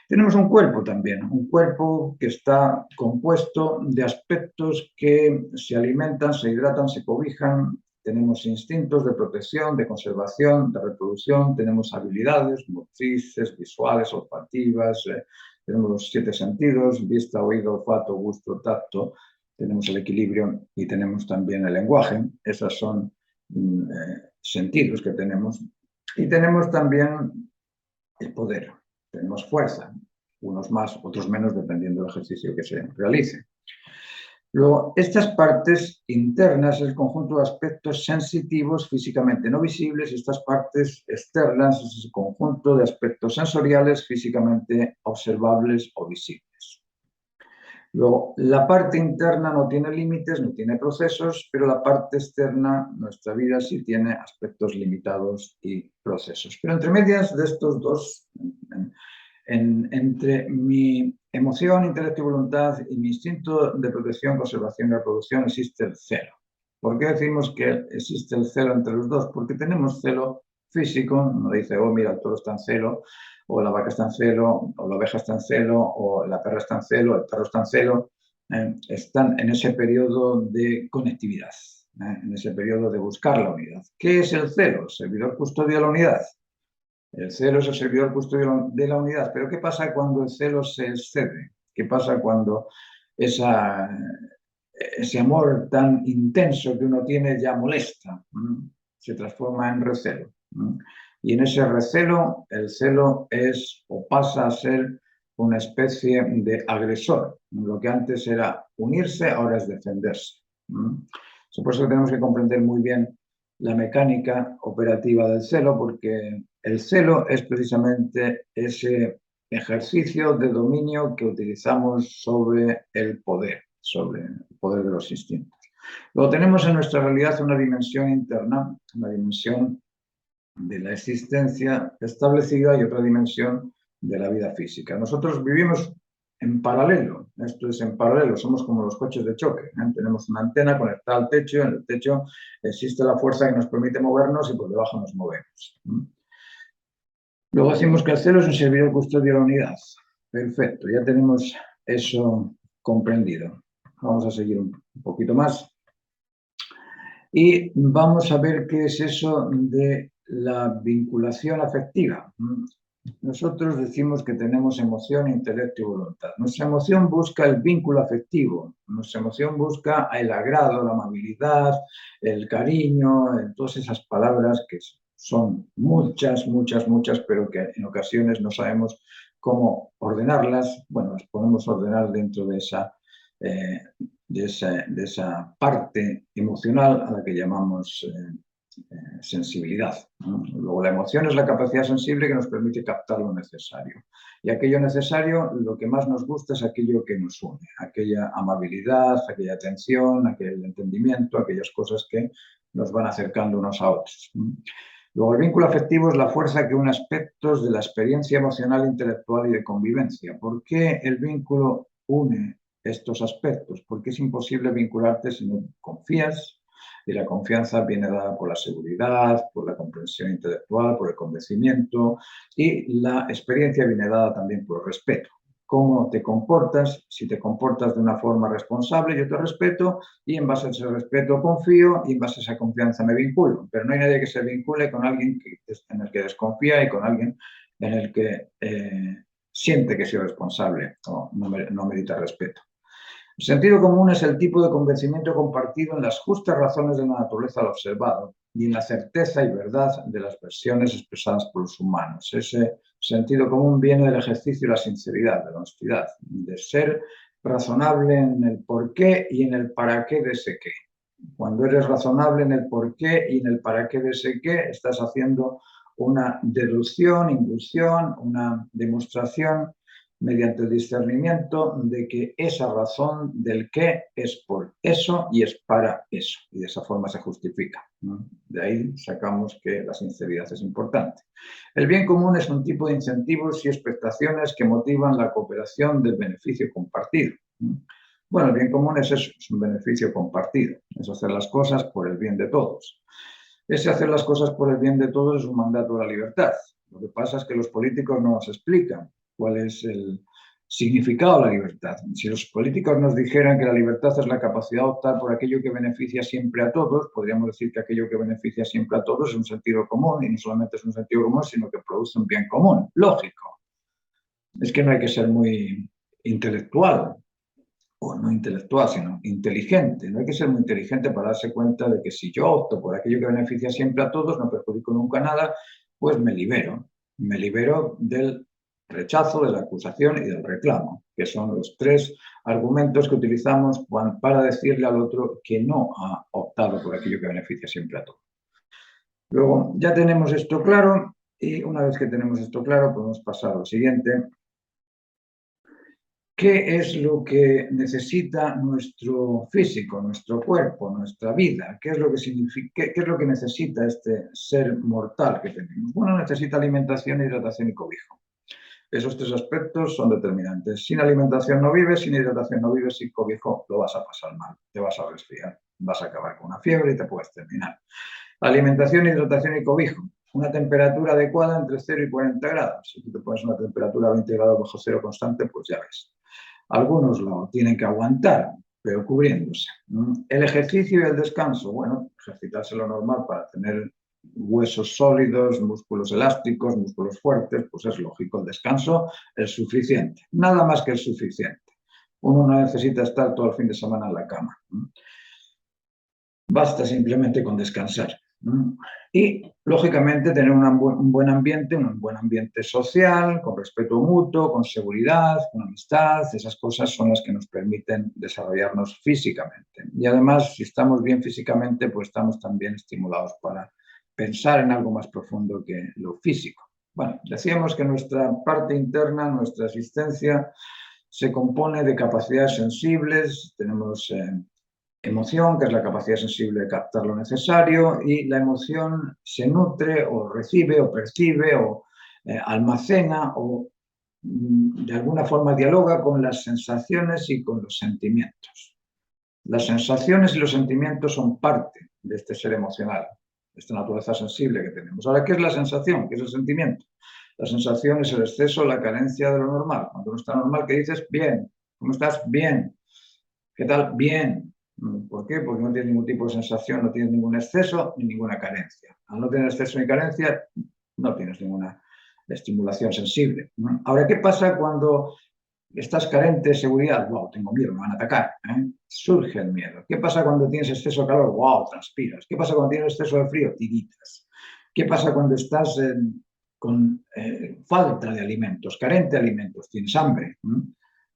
Tenemos un cuerpo también, un cuerpo que está compuesto de aspectos que se alimentan, se hidratan, se cobijan. Tenemos instintos de protección, de conservación, de reproducción, tenemos habilidades motrices, visuales, olfativas, tenemos los 7 sentidos, vista, oído, olfato, gusto, tacto, tenemos el equilibrio y tenemos también el lenguaje. Esos son sentidos que tenemos. Y tenemos también el poder, tenemos fuerza, unos más, otros menos, dependiendo del ejercicio que se realice. Luego, estas partes internas, el conjunto de aspectos sensitivos físicamente no visibles, y estas partes externas es el conjunto de aspectos sensoriales físicamente observables o visibles. Luego, la parte interna no tiene límites, no tiene procesos, pero la parte externa, nuestra vida, sí tiene aspectos limitados y procesos. Pero entre medias de estos dos, entre mi emoción, intelecto y voluntad y mi instinto de protección, conservación y reproducción, existe el celo. ¿Por qué decimos que existe el celo entre los dos? Porque tenemos celo físico, nos dice, oh, mira, el toro está en celo, o la vaca está en celo, o la oveja está en celo, o la perra está en celo, el perro está en celo. Están en ese periodo de conectividad, en ese periodo de buscar la unidad. ¿Qué es el celo? El servidor custodio de la unidad. El celo es el servidor custodio de la unidad. Pero ¿qué pasa cuando el celo se excede? ¿Qué pasa cuando ese amor tan intenso que uno tiene ya molesta? Se transforma en recelo. Y en ese recelo, el celo es o pasa a ser una especie de agresor. Lo que antes era unirse, ahora es defenderse. Por eso tenemos que comprender muy bien la mecánica operativa del celo, porque el celo es precisamente ese ejercicio de dominio que utilizamos sobre el poder de los instintos. Luego tenemos en nuestra realidad una dimensión interna, una dimensión de la existencia establecida y otra dimensión de la vida física. Nosotros vivimos en paralelo, esto es en paralelo, somos como los coches de choque, tenemos una antena conectada al techo, en el techo existe la fuerza que nos permite movernos y por debajo nos movemos. Luego decimos que el celo es un servidor custodio de la unidad. Perfecto, ya tenemos eso comprendido. Vamos a seguir un poquito más y vamos a ver qué es eso de la vinculación afectiva. Nosotros decimos que tenemos emoción, intelecto y voluntad. Nuestra emoción busca el vínculo afectivo, nuestra emoción busca el agrado, la amabilidad, el cariño, todas esas palabras que son muchas, muchas, muchas, pero que en ocasiones no sabemos cómo ordenarlas. Bueno, las podemos ordenar dentro de esa parte emocional a la que llamamos sensibilidad. Luego, la emoción es la capacidad sensible que nos permite captar lo necesario. Y aquello necesario, lo que más nos gusta es aquello que nos une, aquella amabilidad, aquella atención, aquel entendimiento, aquellas cosas que nos van acercando unos a otros. Luego, el vínculo afectivo es la fuerza que une aspectos de la experiencia emocional, intelectual y de convivencia. ¿Por qué el vínculo une estos aspectos? Porque es imposible vincularte si no confías, y la confianza viene dada por la seguridad, por la comprensión intelectual, por el convencimiento, y la experiencia viene dada también por el respeto. Cómo te comportas, si te comportas de una forma responsable, yo te respeto, y en base a ese respeto confío, y en base a esa confianza me vinculo. Pero no hay nadie que se vincule con alguien en el que desconfía y con alguien en el que siente que es irresponsable o no merita respeto. El sentido común es el tipo de convencimiento compartido en las justas razones de la naturaleza del observado y en la certeza y verdad de las versiones expresadas por los humanos. Ese sentido común viene del ejercicio de la sinceridad, de la honestidad, de ser razonable en el porqué y en el para qué de ese qué. Cuando eres razonable en el porqué y en el para qué de ese qué, estás haciendo una deducción, inducción, una demostración mediante el discernimiento de que esa razón del qué es por eso y es para eso. Y de esa forma se justifica. De ahí sacamos que la sinceridad es importante. El bien común es un tipo de incentivos y expectaciones que motivan la cooperación del beneficio compartido. Bueno, el bien común es eso, es un beneficio compartido. Es hacer las cosas por el bien de todos. Ese hacer las cosas por el bien de todos es un mandato de la libertad. Lo que pasa es que los políticos no nos explican cuál es el significado de la libertad. Si los políticos nos dijeran que la libertad es la capacidad de optar por aquello que beneficia siempre a todos, podríamos decir que aquello que beneficia siempre a todos es un sentido común, y no solamente es un sentido común, sino que produce un bien común, lógico. es que no hay que ser muy intelectual, o no intelectual, sino inteligente. No hay que ser muy inteligente para darse cuenta de que si yo opto por aquello que beneficia siempre a todos, no perjudico nunca nada, pues me libero. Me libero del rechazo, de la acusación y del reclamo, que son los tres argumentos que utilizamos para decirle al otro que no ha optado por aquello que beneficia siempre a todos. Luego, ya tenemos esto claro y una vez que tenemos esto claro, podemos pasar al siguiente. ¿Qué es lo que necesita nuestro físico, nuestro cuerpo, nuestra vida? ¿Qué es lo que significa, qué es lo que necesita este ser mortal que tenemos? Bueno, necesita alimentación, hidratación y cobijo. Esos tres aspectos son determinantes. Sin alimentación no vives, sin hidratación no vives, sin cobijo lo vas a pasar mal, te vas a resfriar, vas a acabar con una fiebre y te puedes terminar. Alimentación, hidratación y cobijo. Una temperatura adecuada entre 0 y 40 grados. Si tú te pones una temperatura a 20 grados bajo cero constante, pues ya ves. Algunos lo tienen que aguantar, pero cubriéndose. El ejercicio y el descanso. Bueno, ejercitarse lo normal para tener huesos sólidos, músculos elásticos, músculos fuertes, pues es lógico. El descanso es suficiente. Nada más que es suficiente. Uno no necesita estar todo el fin de semana en la cama. Basta simplemente con descansar. Y, lógicamente, tener un buen ambiente social, con respeto mutuo, con seguridad, con amistad. Esas cosas son las que nos permiten desarrollarnos físicamente. Y además, si estamos bien físicamente, pues estamos también estimulados para pensar en algo más profundo que lo físico. Bueno, decíamos que nuestra parte interna, nuestra existencia, se compone de capacidades sensibles. Tenemos emoción, que es la capacidad sensible de captar lo necesario, y la emoción se nutre o recibe o percibe o almacena o de alguna forma dialoga con las sensaciones y con los sentimientos. Las sensaciones y los sentimientos son parte de este ser emocional, de esta naturaleza sensible que tenemos. Ahora, ¿qué es la sensación? ¿Qué es el sentimiento? La sensación es el exceso, la carencia de lo normal. Cuando no está normal, ¿qué dices? Bien. ¿Cómo estás? Bien. ¿Qué tal? Bien. ¿Por qué? Porque no tienes ningún tipo de sensación, no tienes ningún exceso ni ninguna carencia. Al no tener exceso ni carencia, no tienes ninguna estimulación sensible. Ahora, ¿qué pasa cuando estás carente de seguridad? Wow, tengo miedo, me van a atacar. Surge el miedo. ¿Qué pasa cuando tienes exceso de calor? Wow, transpiras. ¿Qué pasa cuando tienes exceso de frío? Tiritas. ¿Qué pasa cuando estás con falta de alimentos, carente de alimentos? Tienes hambre.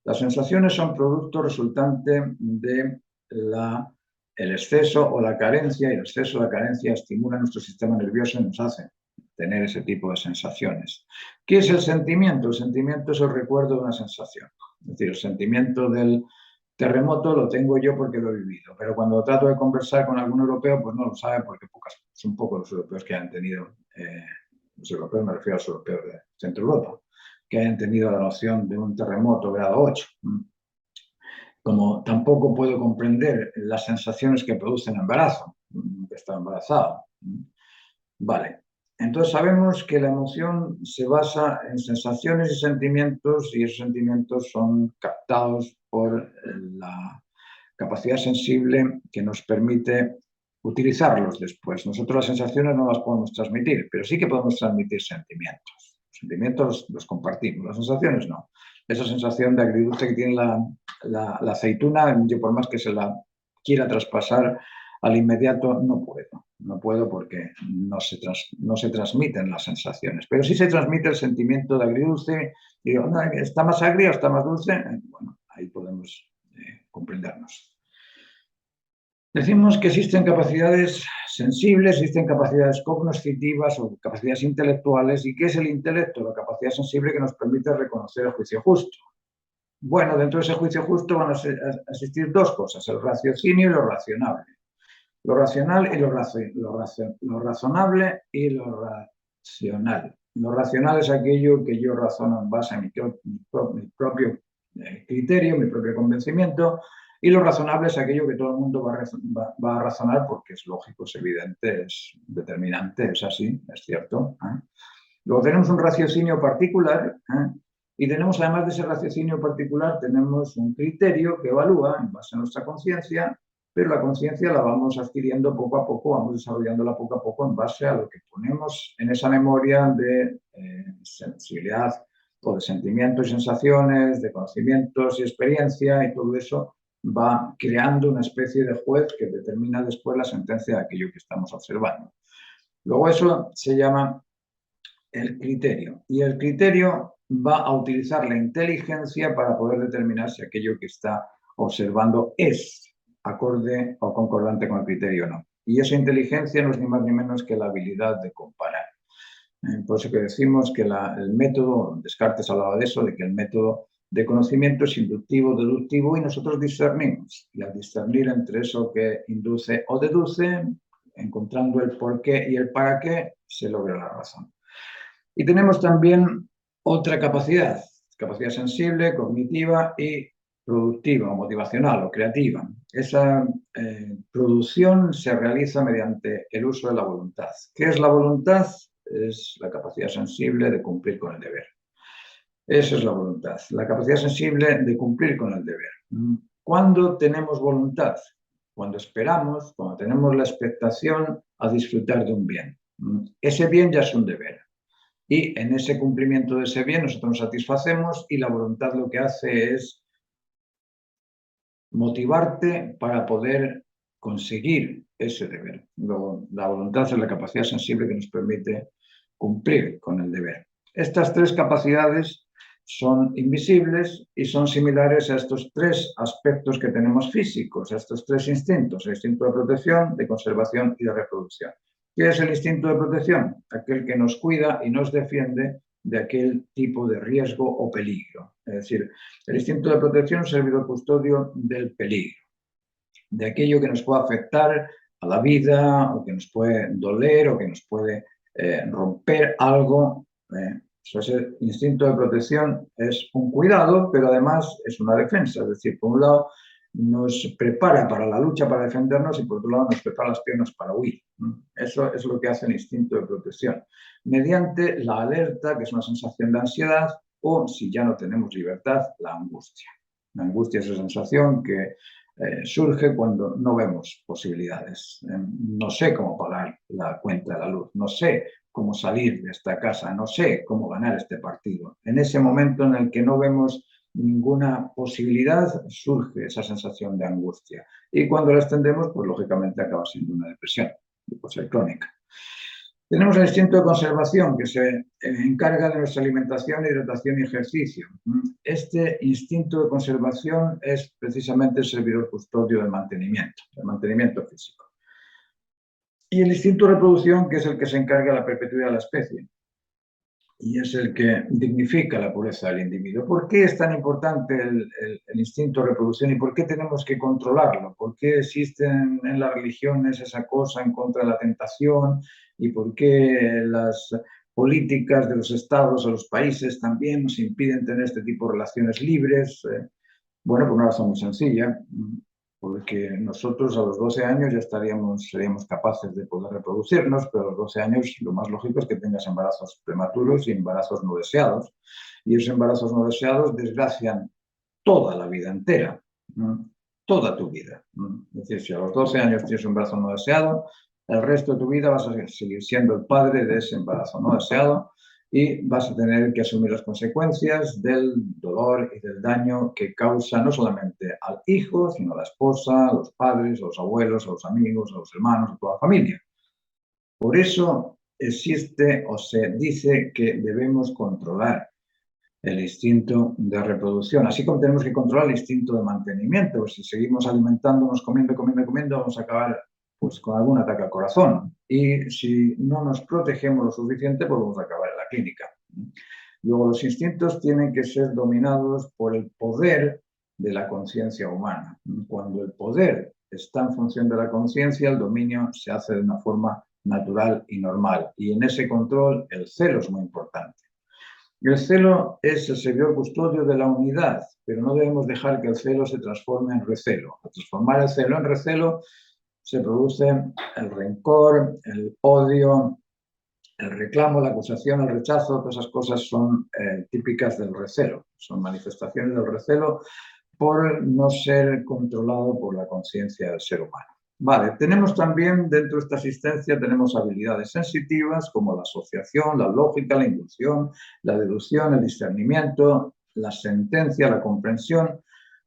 Las sensaciones son producto resultante de el exceso o la carencia, y el exceso o la carencia estimula nuestro sistema nervioso y nos hace tener ese tipo de sensaciones. ¿Qué es el sentimiento? El sentimiento es el recuerdo de una sensación. Es decir, el sentimiento del terremoto lo tengo yo porque lo he vivido, pero cuando trato de conversar con algún europeo, pues no lo sabe porque son pocos los europeos que han tenido, los europeos, me refiero a los europeos de Centro Europa, que hayan tenido la noción de un terremoto grado 8. Como tampoco puedo comprender las sensaciones que produce el embarazo, que está embarazado. Vale, entonces sabemos que la emoción se basa en sensaciones y sentimientos, y esos sentimientos son captados por la capacidad sensible que nos permite utilizarlos después. Nosotros las sensaciones no las podemos transmitir, pero sí que podemos transmitir sentimientos. Los sentimientos los compartimos, las sensaciones no. Esa sensación de agridulce que tiene la aceituna, yo por más que se la quiera traspasar al inmediato, no puedo porque no se transmiten las sensaciones, pero sí se transmite el sentimiento de agridulce. Y digo, no, ¿está más agria o está más dulce? Bueno, ahí podemos comprendernos. Decimos que existen capacidades sensibles, existen capacidades cognoscitivas o capacidades intelectuales. ¿Y qué es el intelecto? La capacidad sensible que nos permite reconocer el juicio justo. Bueno, dentro de ese juicio justo van a existir dos cosas, el raciocinio y lo razonable. Lo racional y lo razonable y lo racional. Lo racional es aquello que yo razono en base a mi propio criterio, mi propio convencimiento, y lo razonable es aquello que todo el mundo va a razonar porque es lógico, es evidente, es determinante, es así, es cierto. Luego tenemos un raciocinio particular, y tenemos, además de ese raciocinio particular, tenemos un criterio que evalúa en base a nuestra conciencia, pero la conciencia la vamos adquiriendo poco a poco, vamos desarrollándola poco a poco en base a lo que ponemos en esa memoria de sensibilidad o de sentimientos y sensaciones, de conocimientos y experiencia, y todo eso va creando una especie de juez que determina después la sentencia de aquello que estamos observando. Luego eso se llama el criterio, y el criterio va a utilizar la inteligencia para poder determinar si aquello que está observando es acorde o concordante con el criterio o no. Y esa inteligencia no es ni más ni menos que la habilidad de comparar. Por eso que decimos que el método, Descartes hablaba de eso, de que el método de conocimiento es inductivo, deductivo, y nosotros discernimos. Y al discernir entre eso que induce o deduce, encontrando el por qué y el para qué, se logra la razón. Y tenemos también otra capacidad sensible, cognitiva y productiva, o motivacional o creativa. Esa producción se realiza mediante el uso de la voluntad. ¿Qué es la voluntad? Es la capacidad sensible de cumplir con el deber. Eso es la voluntad, la capacidad sensible de cumplir con el deber. ¿Cuándo tenemos voluntad? Cuando esperamos, cuando tenemos la expectación a disfrutar de un bien. Ese bien ya es un deber. Y en ese cumplimiento de ese bien nosotros nos satisfacemos, y la voluntad lo que hace es motivarte para poder conseguir ese deber. Luego, la voluntad es la capacidad sensible que nos permite cumplir con el deber. Estas tres capacidades son invisibles y son similares a estos tres aspectos que tenemos físicos, a estos tres instintos: el instinto de protección, de conservación y de reproducción. ¿Qué es el instinto de protección? Aquel que nos cuida y nos defiende de aquel tipo de riesgo o peligro. Es decir, el instinto de protección es un servidor custodio del peligro, de aquello que nos puede afectar a la vida, o que nos puede doler, o que nos puede romper algo. Ese instinto de protección es un cuidado, pero además es una defensa. Es decir, por un lado nos prepara para la lucha, para defendernos, y por otro lado nos prepara las piernas para huir. Eso es lo que hace el instinto de protección, mediante la alerta, que es una sensación de ansiedad, o, si ya no tenemos libertad, la angustia. La angustia es esa sensación que surge cuando no vemos posibilidades. No sé cómo pagar la cuenta de la luz, no sé cómo salir de esta casa, no sé cómo ganar este partido. En ese momento en el que no vemos ninguna posibilidad, surge esa sensación de angustia. Y cuando la extendemos, pues lógicamente acaba siendo una depresión, puede ser crónica. Tenemos el instinto de conservación, que se encarga de nuestra alimentación, hidratación y ejercicio. Este instinto de conservación es precisamente el servidor custodio del mantenimiento físico. Y el instinto de reproducción, que es el que se encarga de la perpetuidad de la especie, y es el que dignifica la pureza del individuo. ¿Por qué es tan importante el instinto de reproducción, y por qué tenemos que controlarlo? ¿Por qué existen en las religiones esa cosa en contra de la tentación? ¿Y por qué las políticas de los estados o los países también nos impiden tener este tipo de relaciones libres? Bueno, por una razón muy sencilla, porque nosotros a los 12 años ya seríamos capaces de poder reproducirnos, pero a los 12 años lo más lógico es que tengas embarazos prematuros y embarazos no deseados. Y esos embarazos no deseados desgracian toda la vida entera, toda tu vida. Es decir, si a los 12 años tienes un embarazo no deseado, el resto de tu vida vas a seguir siendo el padre de ese embarazo no deseado, y vas a tener que asumir las consecuencias del dolor y del daño que causa no solamente al hijo, sino a la esposa, a los padres, a los abuelos, a los amigos, a los hermanos, a toda la familia. Por eso existe, o se dice, que debemos controlar el instinto de reproducción, así como tenemos que controlar el instinto de mantenimiento. Si seguimos alimentándonos, comiendo, vamos a acabar pues con algún ataque al corazón, y si no nos protegemos lo suficiente, pues vamos a acabar en la clínica. Luego, los instintos tienen que ser dominados por el poder de la conciencia humana. Cuando el poder está en función de la conciencia, el dominio se hace de una forma natural y normal, y en ese control el celo es muy importante. El celo es el servidor custodio de la unidad, pero no debemos dejar que el celo se transforme en recelo. Al transformar el celo en recelo, se produce el rencor, el odio, el reclamo, la acusación, el rechazo. Todas esas cosas son típicas del recelo, son manifestaciones del recelo por no ser controlado por la conciencia del ser humano. Vale, tenemos también dentro de esta asistencia, tenemos habilidades sensitivas como la asociación, la lógica, la inducción, la deducción, el discernimiento, la sentencia, la comprensión,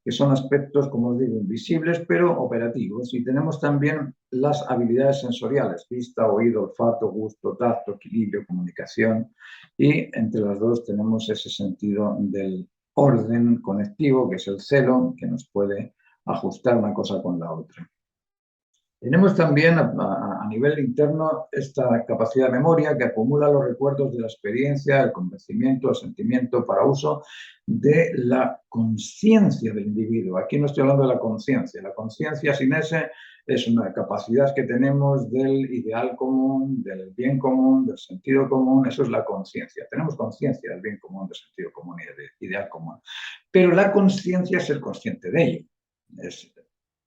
que son aspectos, como os digo, invisibles, pero operativos. Y tenemos también las habilidades sensoriales, vista, oído, olfato, gusto, tacto, equilibrio, comunicación. Y entre las dos tenemos ese sentido del orden conectivo, que es el celo, que nos puede ajustar una cosa con la otra. Tenemos también a nivel interno esta capacidad de memoria que acumula los recuerdos de la experiencia, el convencimiento, el sentimiento para uso de la conciencia del individuo. Aquí no estoy hablando de la conciencia. La conciencia sin ese es una capacidad que tenemos del ideal común, del bien común, del sentido común. Eso es la conciencia. Tenemos conciencia del bien común, del sentido común y del ideal común. Pero la conciencia es ser consciente de ello. Es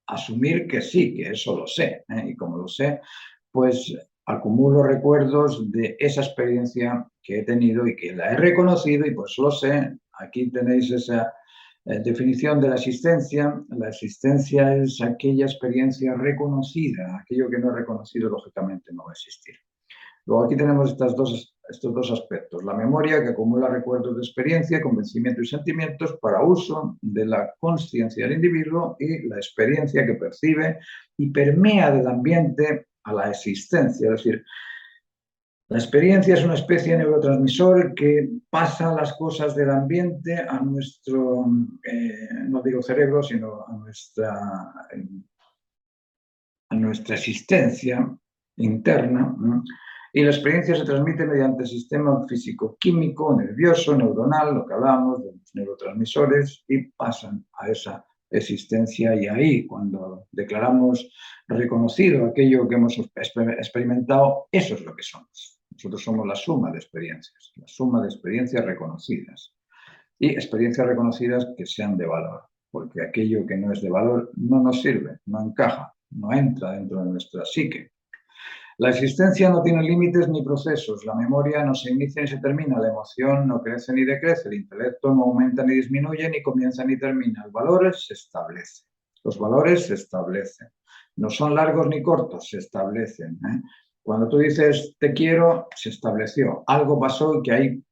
asumir que sí, que eso lo sé. Y como lo sé, pues acumulo recuerdos de esa experiencia que he tenido y que la he reconocido y pues lo sé. Aquí tenéis esa definición de la existencia. La existencia es aquella experiencia reconocida. Aquello que no he reconocido, lógicamente, no va a existir. Luego aquí tenemos estos dos aspectos. La memoria que acumula recuerdos de experiencia, convencimiento y sentimientos para uso de la conciencia del individuo y la experiencia que percibe y permea del ambiente a la existencia. Es decir, la experiencia es una especie de neurotransmisor que pasa las cosas del ambiente a nuestro, no digo cerebro, sino a nuestra existencia interna, ¿no? Y la experiencia se transmite mediante el sistema físico-químico, nervioso, neuronal, lo que hablamos de los neurotransmisores, y pasan a esa existencia. Y ahí, cuando declaramos reconocido aquello que hemos experimentado, eso es lo que somos. Nosotros somos la suma de experiencias, la suma de experiencias reconocidas. Y experiencias reconocidas que sean de valor, porque aquello que no es de valor no nos sirve, no encaja, no entra dentro de nuestra psique. La existencia no tiene límites ni procesos, la memoria no se inicia ni se termina, la emoción no crece ni decrece, el intelecto no aumenta ni disminuye, ni comienza ni termina. El valor se establece, los valores se establecen, no son largos ni cortos, se establecen. Cuando tú dices te quiero, se estableció, algo pasó y que ahí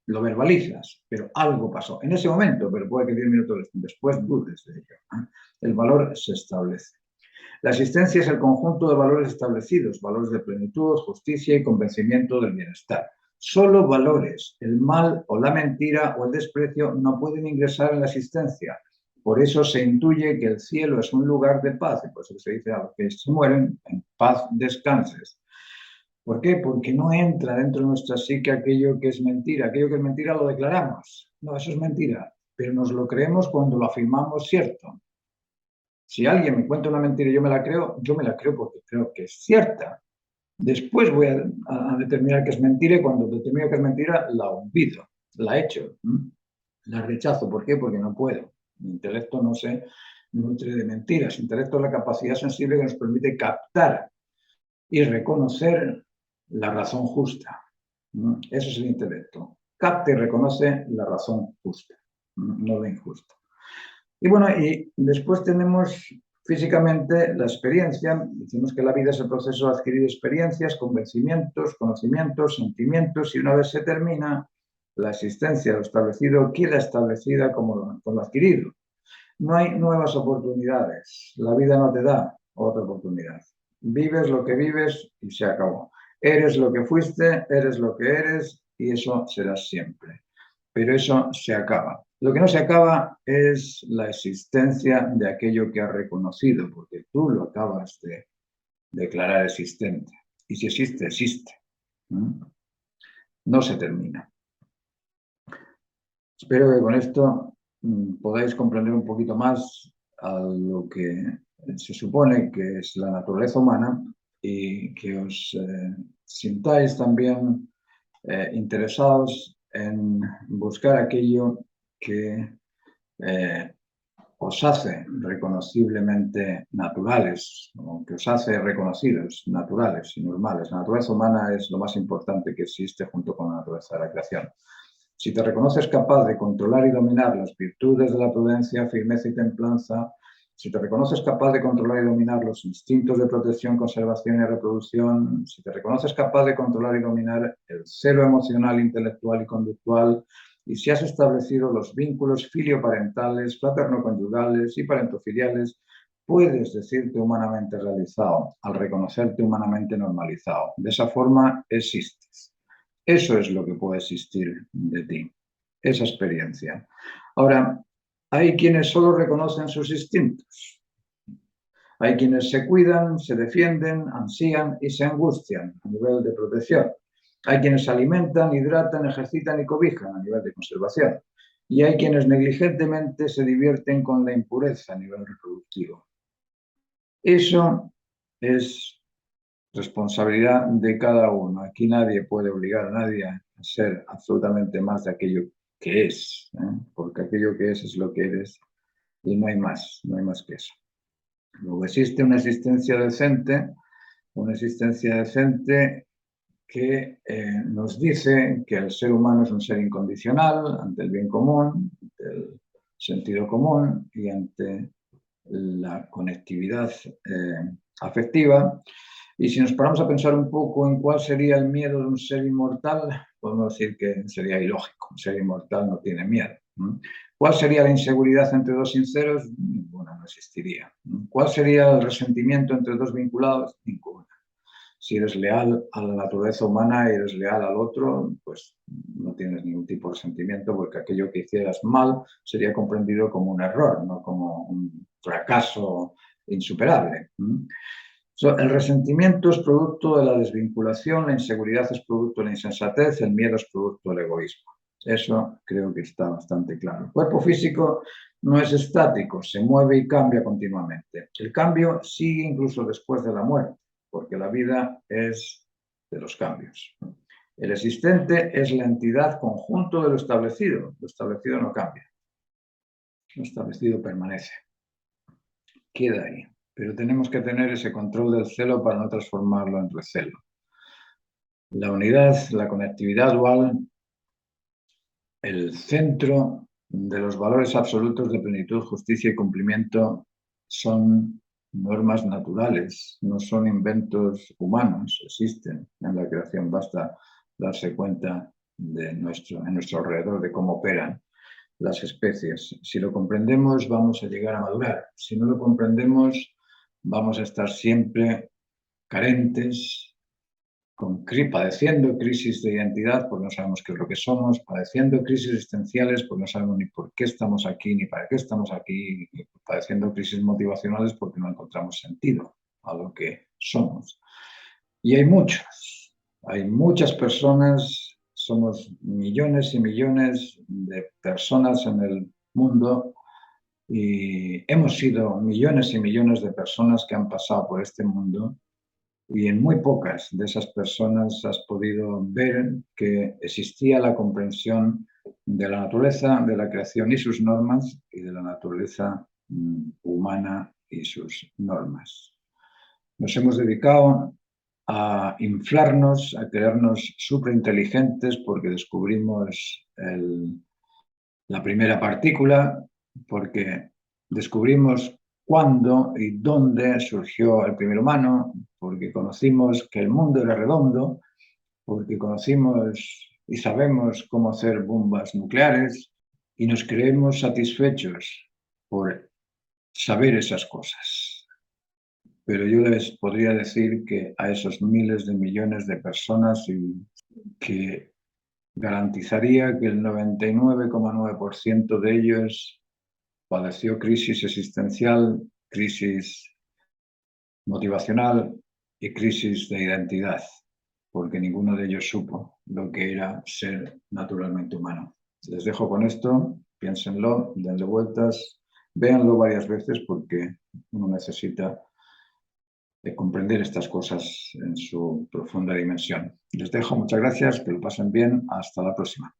lo verbalizas, pero algo pasó en ese momento, pero puede que 10 minutos después dudes de ello. El valor se establece. La existencia es el conjunto de valores establecidos, valores de plenitud, justicia y convencimiento del bienestar. Solo valores, el mal o la mentira o el desprecio no pueden ingresar en la existencia. Por eso se intuye que el cielo es un lugar de paz, y por eso se dice a los que se mueren, en paz descanses. ¿Por qué? Porque no entra dentro de nuestra psique aquello que es mentira. Aquello que es mentira lo declaramos. No, eso es mentira. Pero nos lo creemos cuando lo afirmamos cierto. Si alguien me cuenta una mentira y yo me la creo porque creo que es cierta. Después voy a determinar que es mentira y cuando determino que es mentira la olvido, la echo, la rechazo. ¿Por qué? Porque no puedo. Mi intelecto no se nutre de mentiras. El intelecto es la capacidad sensible que nos permite captar y reconocer la razón justa. Eso es el intelecto. Capta y reconoce la razón justa, no la injusta. Y bueno, y después tenemos físicamente la experiencia. Decimos que la vida es el proceso de adquirir experiencias, convencimientos, conocimientos, sentimientos, y una vez se termina la existencia, lo establecido queda establecida como lo adquirido. No hay nuevas oportunidades. La vida no te da otra oportunidad. Vives lo que vives y se acabó. Eres lo que fuiste, eres lo que eres y eso serás siempre. Pero eso se acaba. Lo que no se acaba es la existencia de aquello que has reconocido, porque tú lo acabas de declarar existente. Y si existe, existe. No se termina. Espero que con esto podáis comprender un poquito más a lo que se supone que es la naturaleza humana y que os sintáis también interesados en buscar aquello que os hace reconociblemente naturales, o que os hace reconocidos, naturales y normales. La naturaleza humana es lo más importante que existe junto con la naturaleza de la creación. Si te reconoces capaz de controlar y dominar las virtudes de la prudencia, firmeza y templanza, Si te reconoces capaz de controlar y dominar los instintos de protección, conservación y reproducción, si te reconoces capaz de controlar y dominar el celo emocional, intelectual y conductual, y si has establecido los vínculos filioparentales, fraterno-conyugales y parentofiliales, puedes decirte humanamente realizado al reconocerte humanamente normalizado. De esa forma existes. Eso es lo que puede existir de ti, esa experiencia. Ahora, hay quienes solo reconocen sus instintos. Hay quienes se cuidan, se defienden, ansían y se angustian a nivel de protección. Hay quienes se alimentan, hidratan, ejercitan y cobijan a nivel de conservación. Y hay quienes negligentemente se divierten con la impureza a nivel reproductivo. Eso es responsabilidad de cada uno. Aquí nadie puede obligar a nadie a ser absolutamente más de aquello que es, porque aquello que es lo que eres y no hay más que eso. Luego existe una existencia decente que nos dice que el ser humano es un ser incondicional ante el bien común, ante el sentido común y ante la conectividad afectiva. Y si nos paramos a pensar un poco en cuál sería el miedo de un ser inmortal, podemos decir que sería ilógico. Un ser inmortal no tiene miedo. ¿Cuál sería la inseguridad entre dos sinceros? Ninguna, no existiría. ¿Cuál sería el resentimiento entre dos vinculados? Ninguna. Si eres leal a la naturaleza humana y eres leal al otro, pues no tienes ningún tipo de resentimiento porque aquello que hicieras mal sería comprendido como un error, no como un fracaso insuperable. El resentimiento es producto de la desvinculación, la inseguridad es producto de la insensatez, el miedo es producto del egoísmo. Eso creo que está bastante claro. El cuerpo físico no es estático, se mueve y cambia continuamente. El cambio sigue incluso después de la muerte, porque la vida es de los cambios. El existente es la entidad conjunto de lo establecido. Lo establecido no cambia. Lo establecido permanece. Queda ahí. Pero tenemos que tener ese control del celo para no transformarlo en recelo. La unidad, la conectividad dual, el centro de los valores absolutos de plenitud, justicia y cumplimiento son normas naturales, no son inventos humanos, existen en la creación, basta darse cuenta en nuestro alrededor de cómo operan las especies. Si lo comprendemos, vamos a llegar a madurar. Si no lo comprendemos, vamos a estar siempre carentes, padeciendo crisis de identidad porque no sabemos qué es lo que somos, padeciendo crisis existenciales porque no sabemos ni por qué estamos aquí, ni para qué estamos aquí, y padeciendo crisis motivacionales porque no encontramos sentido a lo que somos. Y hay muchas personas, somos millones y millones de personas en el mundo y hemos sido millones y millones de personas que han pasado por este mundo. Y en muy pocas de esas personas has podido ver que existía la comprensión de la naturaleza, de la creación y sus normas, y de la naturaleza humana y sus normas. Nos hemos dedicado a inflarnos, a creernos superinteligentes porque descubrimos la primera partícula, porque descubrimos cuándo y dónde surgió el primer humano, porque conocimos que el mundo era redondo, porque conocimos y sabemos cómo hacer bombas nucleares y nos creemos satisfechos por saber esas cosas. Pero yo les podría decir que a esos miles de millones de personas que garantizaría que el 99,9% de ellos padeció crisis existencial, crisis motivacional y crisis de identidad, porque ninguno de ellos supo lo que era ser naturalmente humano. Les dejo con esto, piénsenlo, denle vueltas, véanlo varias veces porque uno necesita comprender estas cosas en su profunda dimensión. Les dejo, muchas gracias, que lo pasen bien, hasta la próxima.